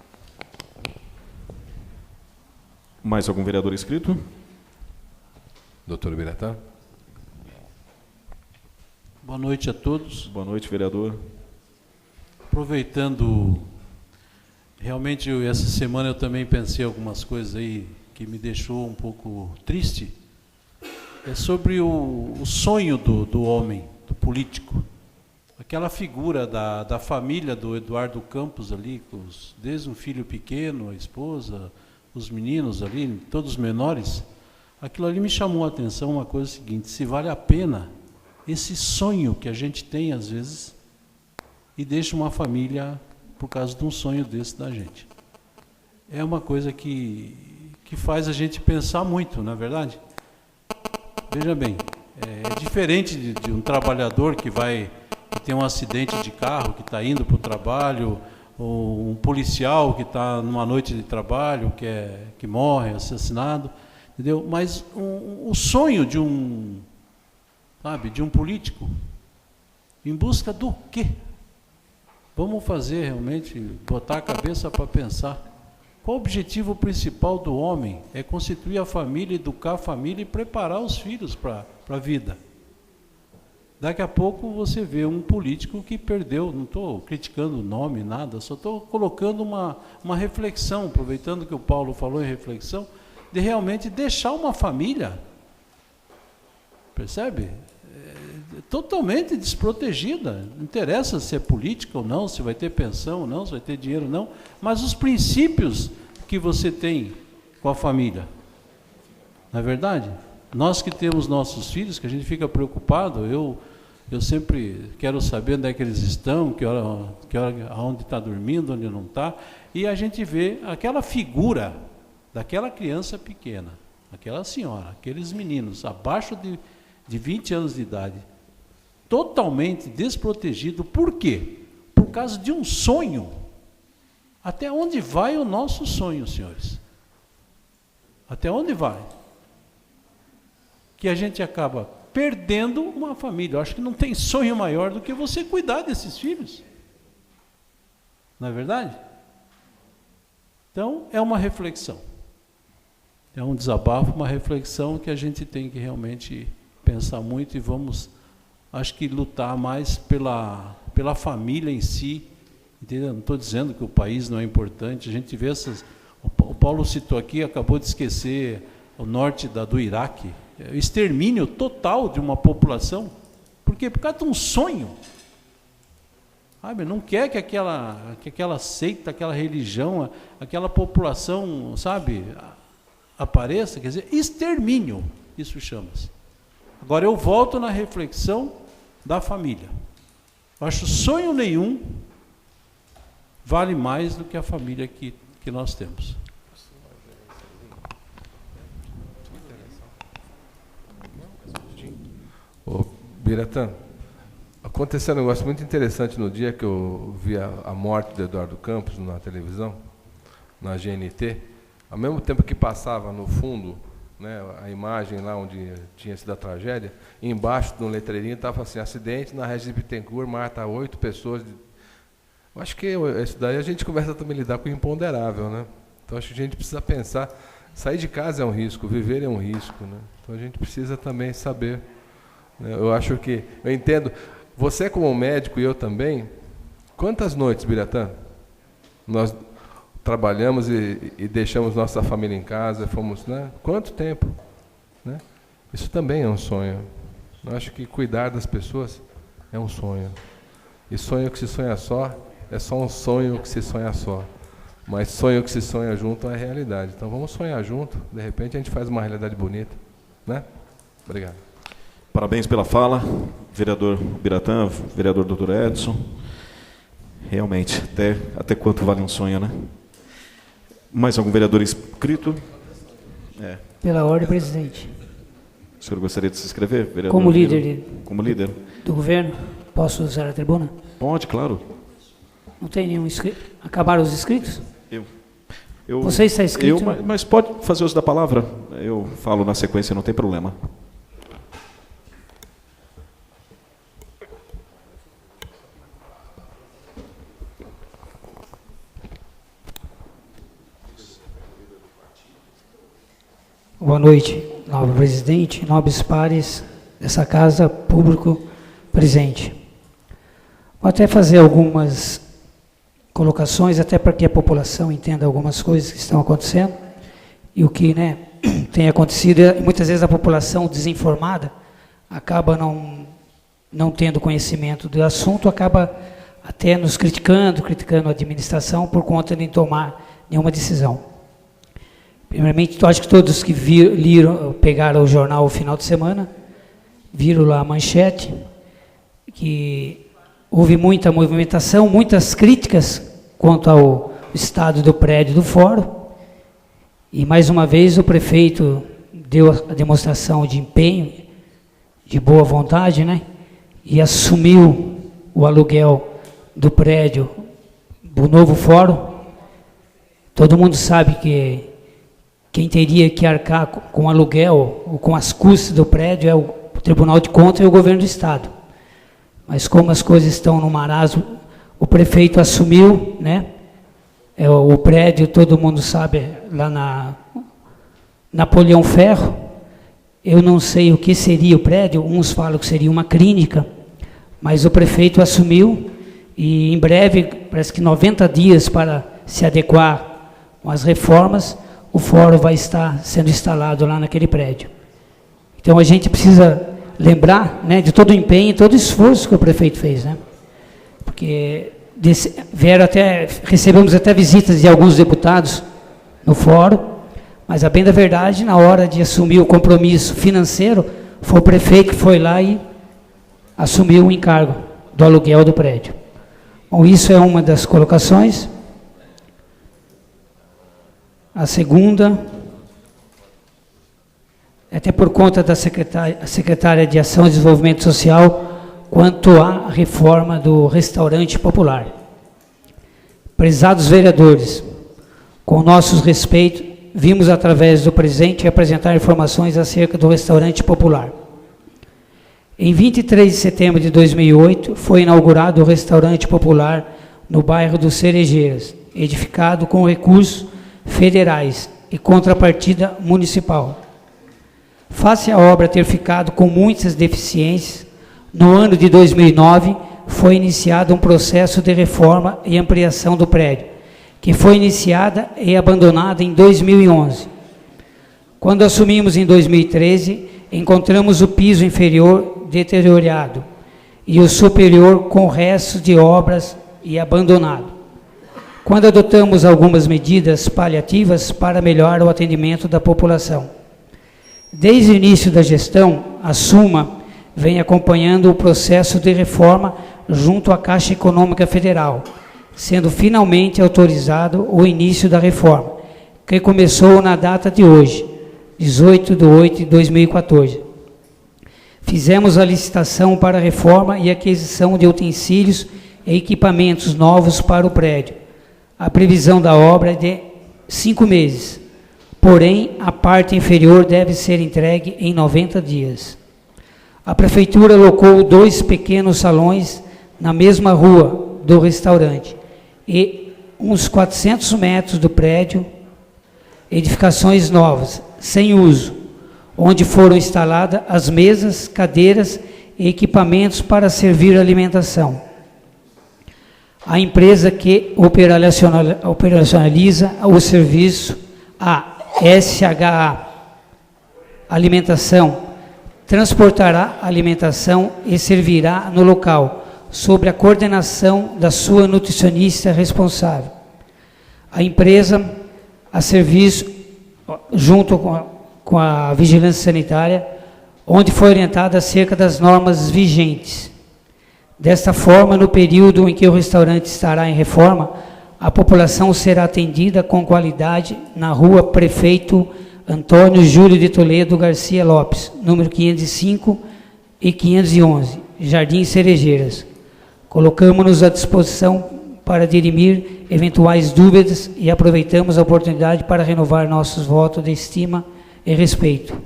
Mais algum vereador inscrito? Doutor Biratã. Boa noite a todos. Boa noite, vereador. Aproveitando, realmente essa semana eu também pensei algumas coisas aí que me deixou um pouco triste. É sobre o sonho do homem, do político. Aquela figura da família do Eduardo Campos ali, desde um filho pequeno, a esposa, os meninos ali, todos menores, aquilo ali me chamou a atenção uma coisa seguinte: se vale a pena esse sonho que a gente tem às vezes e deixa uma família por causa de um sonho desse da gente. É uma coisa que faz a gente pensar muito, não é verdade? Veja bem, é diferente de um trabalhador que tem um acidente de carro, que está indo para o trabalho, ou um policial que está numa noite de trabalho, que morre, assassinado, entendeu? Mas o sonho de um político, em busca do quê? Vamos fazer realmente, botar a cabeça para pensar. Qual o objetivo principal do homem? É constituir a família, educar a família e preparar os filhos para a vida. Daqui a pouco você vê um político que perdeu, não estou criticando o nome, nada, só estou colocando uma reflexão, aproveitando que o Paulo falou em reflexão, de realmente deixar uma família, percebe? Totalmente desprotegida. Não interessa se é política ou não, se vai ter pensão ou não, se vai ter dinheiro ou não, mas os princípios que você tem com a família. Não é verdade? Nós que temos nossos filhos, que a gente fica preocupado, eu sempre quero saber onde é que eles estão, onde está dormindo, onde não está, e a gente vê aquela figura daquela criança pequena, aquela senhora, aqueles meninos abaixo de 20 anos de idade, totalmente desprotegido. Por quê? Por causa de um sonho. Até onde vai o nosso sonho, senhores? Até onde vai? Que a gente acaba perdendo uma família. Eu acho que não tem sonho maior do que você cuidar desses filhos. Não é verdade? Então, é uma reflexão. É um desabafo, uma reflexão que a gente tem que realmente pensar muito e vamos, acho que, lutar mais pela família em si. Entendeu? Não estou dizendo que o país não é importante. A gente vê o Paulo citou aqui, acabou de esquecer o norte do Iraque. O extermínio total de uma população. Por quê? Por causa de um sonho. Sabe? Não quer que aquela seita, aquela religião, aquela população, sabe, apareça. Quer dizer, extermínio, isso chama-se. Agora eu volto na reflexão da família. Eu acho sonho nenhum vale mais do que a família que nós temos. Ô, Biratã, aconteceu um negócio muito interessante no dia que eu vi a morte do Eduardo Campos na televisão, na GNT. Ao mesmo tempo que passava no fundo, né, a imagem lá onde tinha sido a tragédia, e embaixo no letreirinho estava assim: acidente na Regis Bittencourt, mata 8 pessoas. Eu acho que isso daí a gente começa também a lidar com o imponderável, né? Então acho que a gente precisa pensar, sair de casa é um risco, viver é um risco, né? Então a gente precisa também saber, né? Eu acho que, eu entendo, você como médico e eu também, quantas noites, Biratã, nós trabalhamos e deixamos nossa família em casa, fomos, né? Quanto tempo, né? Isso também é um sonho. Eu acho que cuidar das pessoas é um sonho. E sonho que se sonha só é só um sonho que se sonha só. Mas sonho que se sonha junto é realidade. Então vamos sonhar junto, de repente a gente faz uma realidade bonita, né? Obrigado. Parabéns pela fala, vereador Biratã, vereador Dr. Edson. Realmente, até quanto vale um sonho, né? Mais algum vereador inscrito? Pela ordem, presidente. O senhor gostaria de se inscrever, vereador? Como líder, como líder do governo, posso usar a tribuna? Pode, claro. Não tem nenhum inscrito? Acabaram os inscritos? Eu, Você está inscrito? Mas pode fazer uso da palavra. Eu falo na sequência, não tem problema. Boa noite, nobre presidente, nobres pares dessa casa, público presente. Vou até fazer algumas colocações, até para que a população entenda algumas coisas que estão acontecendo e o que, né, tem acontecido. E muitas vezes a população desinformada acaba não tendo conhecimento do assunto, acaba até nos criticando a administração por conta de não tomar nenhuma decisão. Primeiramente, eu acho que todos que pegaram o jornal no final de semana, viram lá a manchete, que houve muita movimentação, muitas críticas quanto ao estado do prédio do fórum, e mais uma vez o prefeito deu a demonstração de empenho, de boa vontade, né, e assumiu o aluguel do prédio do novo fórum. Todo mundo sabe que quem teria que arcar com aluguel ou com as custas do prédio é o Tribunal de Contas e o Governo do Estado. Mas como as coisas estão no marasmo, o prefeito assumiu, né? O prédio, todo mundo sabe, lá na Napoleão Ferro. Eu não sei o que seria o prédio, uns falam que seria uma clínica, mas o prefeito assumiu e em breve, parece que 90 dias para se adequar com as reformas, o fórum vai estar sendo instalado lá naquele prédio. Então a gente precisa lembrar, né, de todo o empenho, todo o esforço que o prefeito fez, né? Porque recebemos até visitas de alguns deputados no fórum, mas a bem da verdade, na hora de assumir o compromisso financeiro, foi o prefeito que foi lá e assumiu o encargo do aluguel do prédio. Bom, isso é uma das colocações. A segunda, até por conta da secretária de Ação e Desenvolvimento Social, quanto à reforma do restaurante popular. Prezados vereadores, com nossos respeitos, vimos através do presente apresentar informações acerca do restaurante popular. Em 23 de setembro de 2008, foi inaugurado o restaurante popular no bairro dos Cerejeiras, edificado com recursos federais e contrapartida municipal. Face à obra ter ficado com muitas deficiências, no ano de 2009, foi iniciado um processo de reforma e ampliação do prédio, que foi iniciada e abandonada em 2011. Quando assumimos em 2013, encontramos o piso inferior deteriorado e o superior com restos de obras e abandonado. Quando adotamos algumas medidas paliativas para melhorar o atendimento da população. Desde o início da gestão, a SUMA vem acompanhando o processo de reforma junto à Caixa Econômica Federal, sendo finalmente autorizado o início da reforma, que começou na data de hoje, 18 de 8 de 2014. Fizemos a licitação para a reforma e aquisição de utensílios e equipamentos novos para o prédio. A previsão da obra é de 5 meses, porém, a parte inferior deve ser entregue em 90 dias. A Prefeitura alocou 2 pequenos salões na mesma rua do restaurante e uns 400 metros do prédio, edificações novas, sem uso, onde foram instaladas as mesas, cadeiras e equipamentos para servir alimentação. A empresa que operacionaliza o serviço, a SHA Alimentação, transportará alimentação e servirá no local, sob a coordenação da sua nutricionista responsável. A empresa, a serviço, junto com a vigilância sanitária, onde foi orientada acerca das normas vigentes. Desta forma, no período em que o restaurante estará em reforma, a população será atendida com qualidade na rua Prefeito Antônio Júlio de Toledo Garcia Lopes, número 505 e 511, Jardim Cerejeiras. Colocamos-nos à disposição para dirimir eventuais dúvidas e aproveitamos a oportunidade para renovar nossos votos de estima e respeito.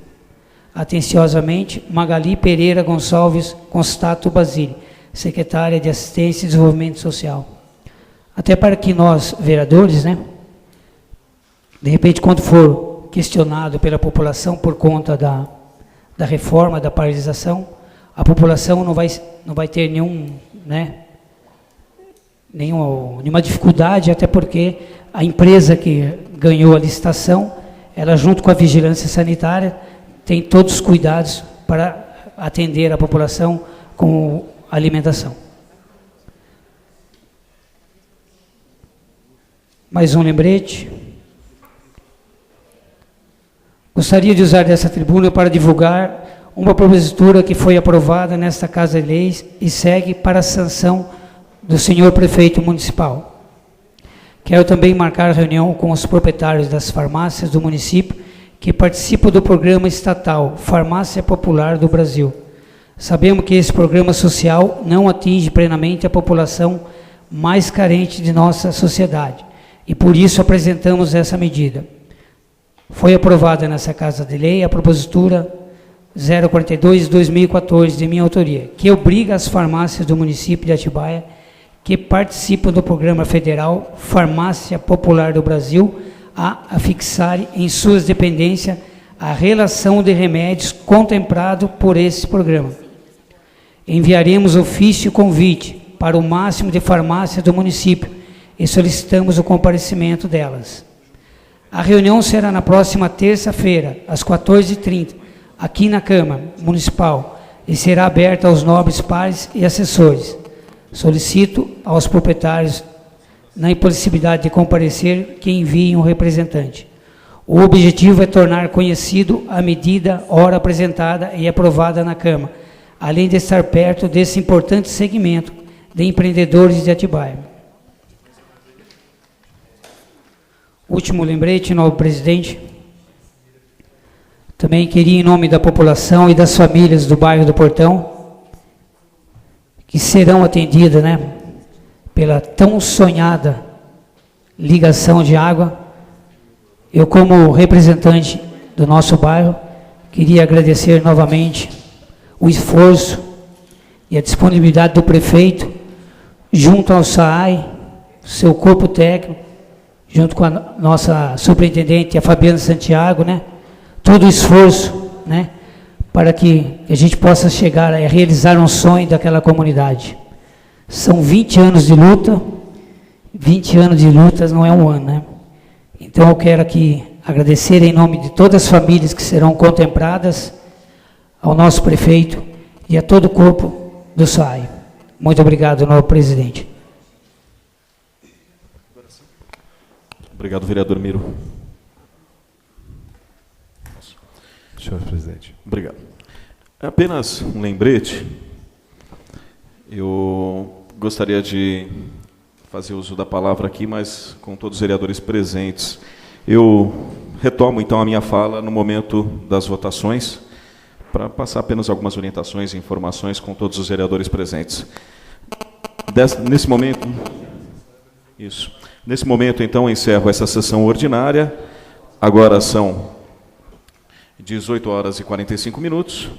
Atenciosamente, Magali Pereira Gonçalves Constato Basile, secretária de Assistência e Desenvolvimento Social. Até para que nós, vereadores, né, de repente, quando for questionado pela população por conta da reforma, da paralisação, a população não vai ter nenhuma dificuldade, até porque a empresa que ganhou a licitação, ela junto com a vigilância sanitária, tem todos os cuidados para atender a população com alimentação. Mais um lembrete. Gostaria de usar dessa tribuna para divulgar uma propositura que foi aprovada nesta Casa de Leis e segue para a sanção do senhor prefeito municipal. Quero também marcar reunião com os proprietários das farmácias do município que participam do programa estatal Farmácia Popular do Brasil. Sabemos que esse programa social não atinge plenamente a população mais carentes de nossa sociedade. E por isso apresentamos essa medida. Foi aprovada nessa Casa de Lei a propositura 042/2014, de minha autoria, que obriga as farmácias do município de Atibaia que participam do Programa Federal Farmácia Popular do Brasil a fixarem em suas dependências a relação de remédios contemplado por esse programa. Enviaremos ofício e convite para o máximo de farmácias do município e solicitamos o comparecimento delas. A reunião será na próxima terça-feira, às 14h30, aqui na Câmara Municipal, e será aberta aos nobres pares e assessores. Solicito aos proprietários, na impossibilidade de comparecer, que enviem um representante. O objetivo é tornar conhecido a medida ora apresentada e aprovada na Câmara, além de estar perto desse importante segmento de empreendedores de Atibaia. Último lembrete, nobre presidente. Também queria, em nome da população e das famílias do bairro do Portão, que serão atendidas, pela tão sonhada ligação de água, eu, como representante do nosso bairro, queria agradecer novamente o esforço e a disponibilidade do prefeito, junto ao SAAI, seu corpo técnico, junto com a nossa superintendente, a Fabiana Santiago, todo o esforço, para que a gente possa chegar a realizar um sonho daquela comunidade. São 20 anos de luta, 20 anos de lutas não é um ano, Então eu quero aqui agradecer em nome de todas as famílias que serão contempladas, ao nosso prefeito e a todo o corpo do SAAI. Muito obrigado, novo presidente. Obrigado, vereador Miro. Senhor presidente. Obrigado. Apenas um lembrete. Eu gostaria de fazer uso da palavra aqui, mas com todos os vereadores presentes. Eu retomo, então, a minha fala no momento das votações, para passar apenas algumas orientações e informações com todos os vereadores presentes. Nesse momento... Isso. Nesse momento, então, encerro essa sessão ordinária. Agora são 18h45,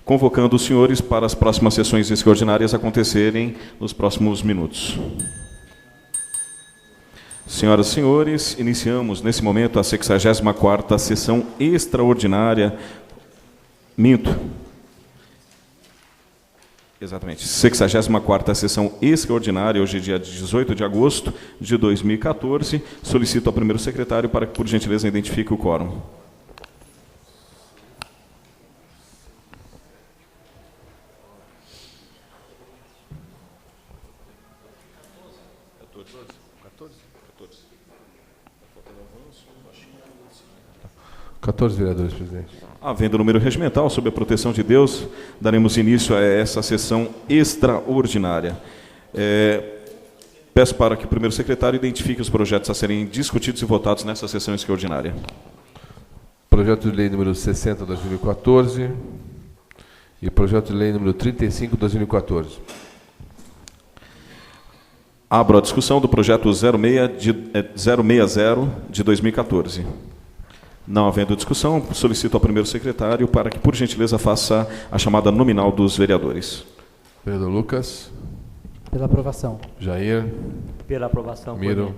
convocando os senhores para as próximas sessões extraordinárias acontecerem nos próximos minutos. Senhoras e senhores, iniciamos nesse momento a 64ª sessão extraordinária. Exatamente, 64ª sessão extraordinária, hoje dia 18 de agosto de 2014. Solicito ao primeiro secretário para que, por gentileza, identifique o quórum. Quatorze vereadores, presidente. Havendo número regimental, sob a proteção de Deus, daremos início a essa sessão extraordinária. Peço para que o primeiro secretário identifique os projetos a serem discutidos e votados nessa sessão extraordinária. Projeto de lei número 60/2014 e projeto de lei número 35/2014. Abro a discussão do projeto 060 de 2014. Não havendo discussão, solicito ao primeiro secretário para que, por gentileza, faça a chamada nominal dos vereadores. Vereador Lucas. Pela aprovação. Jair. Pela aprovação. Miro.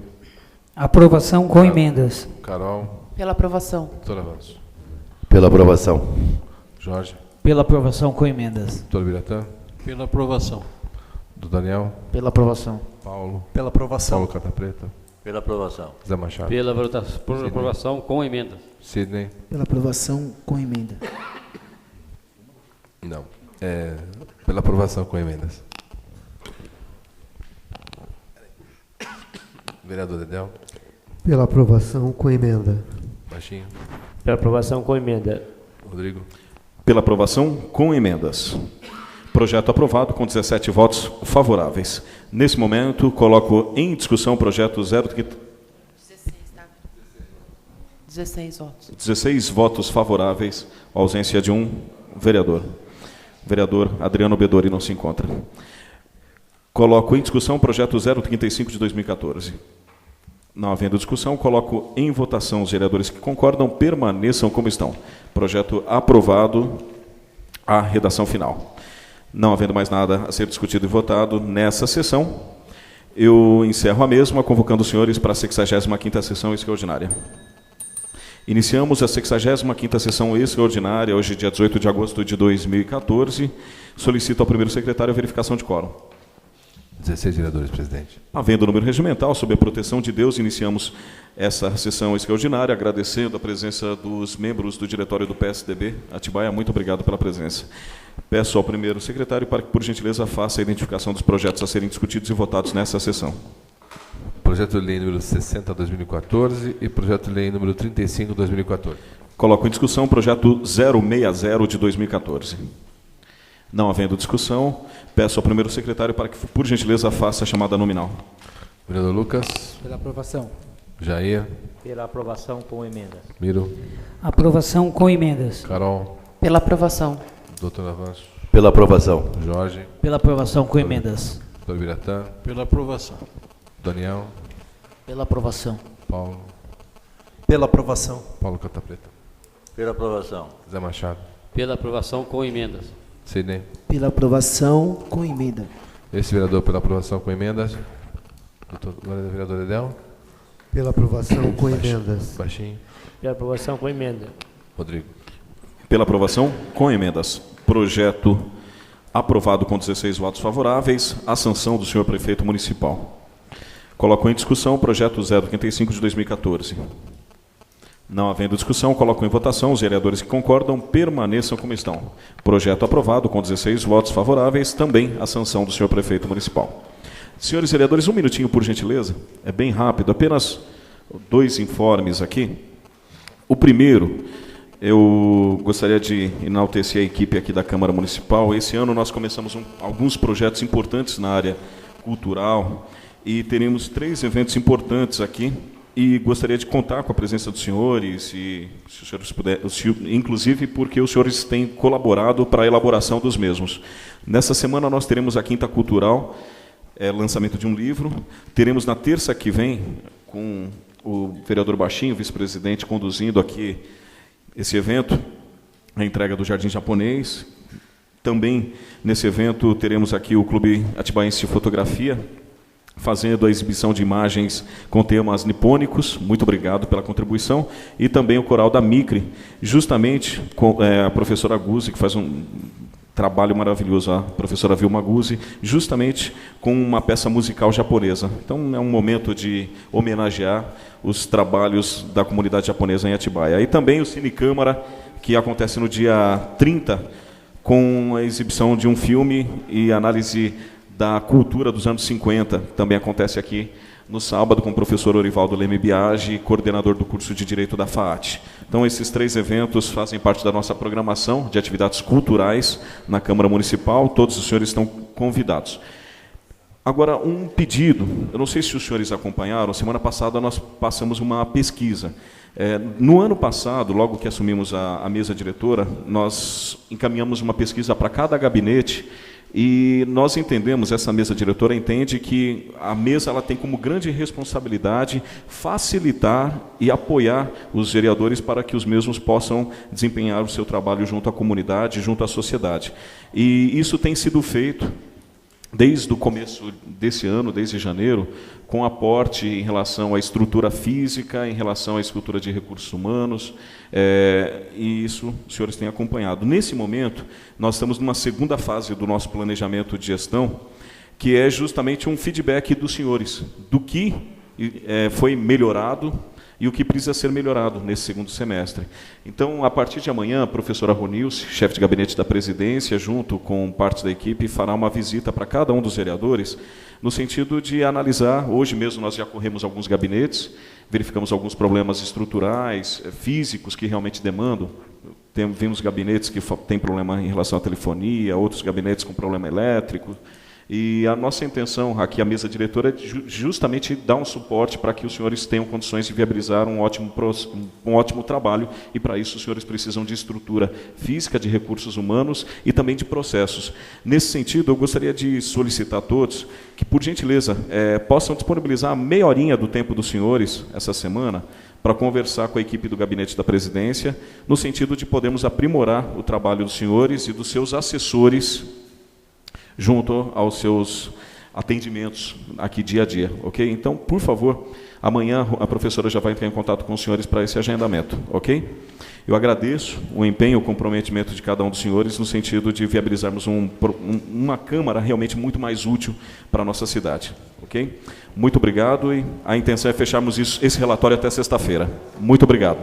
Aprovação com emendas. Carol. Pela aprovação. Doutor Avanço. Pela aprovação. Jorge. Pela aprovação com emendas. Doutor Biratã. Pela aprovação. Do Daniel. Pela aprovação. Paulo. Pela aprovação. Paulo Carta Preta. Pela aprovação. Zé Machado. Pela aprovação com emenda. Sidney. Pela aprovação com emenda. Não. Pela aprovação com emendas. Vereador Dedel. Pela aprovação com emenda. Baixinho. Pela aprovação com emenda. Rodrigo. Pela aprovação com emendas. Projeto aprovado com 17 votos favoráveis. Nesse momento, coloco em discussão o projeto 16 votos. 16 votos favoráveis, ausência de um vereador. O vereador Adriano Bedori não se encontra. Coloco em discussão o projeto 035 de 2014. Não havendo discussão, coloco em votação. Os vereadores que concordam permaneçam como estão. Projeto aprovado, a redação final. Não havendo mais nada a ser discutido e votado nessa sessão, eu encerro a mesma, convocando os senhores para a 65ª sessão extraordinária. Iniciamos a 65ª sessão extraordinária, hoje, dia 18 de agosto de 2014. Solicito ao primeiro secretário a verificação de quórum. 16 vereadores, presidente. Havendo número regimental, sob a proteção de Deus, iniciamos essa sessão extraordinária, agradecendo a presença dos membros do diretório do PSDB. Atibaia, muito obrigado pela presença. Peço ao primeiro secretário para que, por gentileza, faça a identificação dos projetos a serem discutidos e votados nessa sessão. Projeto de lei número 60/2014 e projeto de lei número 35/2014. Coloco em discussão o projeto 060 de 2014. Não havendo discussão, peço ao primeiro secretário para que, por gentileza, faça a chamada nominal. Vereador Lucas. Pela aprovação. Jair. Pela aprovação com emendas. Miro. Aprovação com emendas. Carol. Pela aprovação. Doutor Avanço. Pela aprovação. Jorge. Pela aprovação com emendas. Doutor Biratã. Pela aprovação. Daniel. Pela aprovação. Paulo. Pela aprovação. Paulo Catapreta. Pela aprovação. Zé Machado. Pela aprovação com emendas. Sidney. Pela aprovação com emenda. Esse vereador pela aprovação com emendas. Vereador Edel. Pela aprovação com emendas. Baixinho. Pela aprovação com emenda. Rodrigo. Pela aprovação com emendas. Projeto aprovado com 16 votos favoráveis. A sanção do senhor prefeito municipal. Coloco em discussão o projeto 035 de 2014. Não havendo discussão, coloco em votação. Os vereadores que concordam permaneçam como estão. Projeto aprovado com 16 votos favoráveis. Também a sanção do senhor prefeito municipal. Senhores vereadores, um minutinho, por gentileza. É bem rápido, apenas 2 informes aqui. O primeiro, eu gostaria de enaltecer a equipe aqui da Câmara Municipal. Esse ano nós começamos alguns projetos importantes na área cultural e teremos 3 eventos importantes aqui. E gostaria de contar com a presença dos senhores, e, se os senhores puderem, inclusive porque os senhores têm colaborado para a elaboração dos mesmos. Nessa semana nós teremos a Quinta Cultural, lançamento de um livro. Teremos na terça que vem, com o vereador Baixinho, vice-presidente, conduzindo aqui esse evento, a entrega do Jardim Japonês. Também nesse evento teremos aqui o Clube Atibaense de Fotografia, fazendo a exibição de imagens com temas nipônicos. Muito obrigado pela contribuição. E também o coral da Micre, justamente com a professora Guzzi, que faz um trabalho maravilhoso, a professora Vilma Guzzi, justamente com uma peça musical japonesa. Então, é um momento de homenagear os trabalhos da comunidade japonesa em Atibaia. E também o Cine Câmara, que acontece no dia 30, com a exibição de um filme e análise da cultura dos anos 50, também acontece aqui no sábado com o professor Orivaldo Leme Biagi, coordenador do curso de Direito da FAAT. Então, esses 3 eventos fazem parte da nossa programação de atividades culturais na Câmara Municipal. Todos os senhores estão convidados. Agora, um pedido. Eu não sei se os senhores acompanharam, semana passada nós passamos uma pesquisa. No ano passado, logo que assumimos a mesa diretora, nós encaminhamos uma pesquisa para cada gabinete. E nós entendemos, essa mesa diretora entende que a mesa ela tem como grande responsabilidade facilitar e apoiar os vereadores para que os mesmos possam desempenhar o seu trabalho junto à comunidade, junto à sociedade. E isso tem sido feito desde o começo desse ano, desde janeiro, com aporte em relação à estrutura física, em relação à estrutura de recursos humanos, e isso os senhores têm acompanhado. Nesse momento, nós estamos numa segunda fase do nosso planejamento de gestão, que é justamente um feedback dos senhores, do que foi melhorado e o que precisa ser melhorado nesse segundo semestre. Então, a partir de amanhã, a professora Ronilce, chefe de gabinete da presidência, junto com parte da equipe, fará uma visita para cada um dos vereadores, no sentido de analisar. Hoje mesmo nós já corremos alguns gabinetes, verificamos alguns problemas estruturais, físicos, que realmente demandam. Vimos gabinetes que têm problema em relação à telefonia, outros gabinetes com problema elétrico. E a nossa intenção aqui, a mesa diretora, é justamente dar um suporte para que os senhores tenham condições de viabilizar um ótimo trabalho, e para isso os senhores precisam de estrutura física, de recursos humanos e também de processos. Nesse sentido, eu gostaria de solicitar a todos que, por gentileza, possam disponibilizar meia horinha do tempo dos senhores essa semana para conversar com a equipe do Gabinete da Presidência, no sentido de podermos aprimorar o trabalho dos senhores e dos seus assessores junto aos seus atendimentos aqui dia a dia, ok? Então, por favor, amanhã a professora já vai entrar em contato com os senhores para esse agendamento, ok? Eu agradeço o empenho, o comprometimento de cada um dos senhores no sentido de viabilizarmos uma Câmara realmente muito mais útil para a nossa cidade, ok? Muito obrigado, e a intenção é fecharmos esse relatório até sexta-feira. Muito obrigado.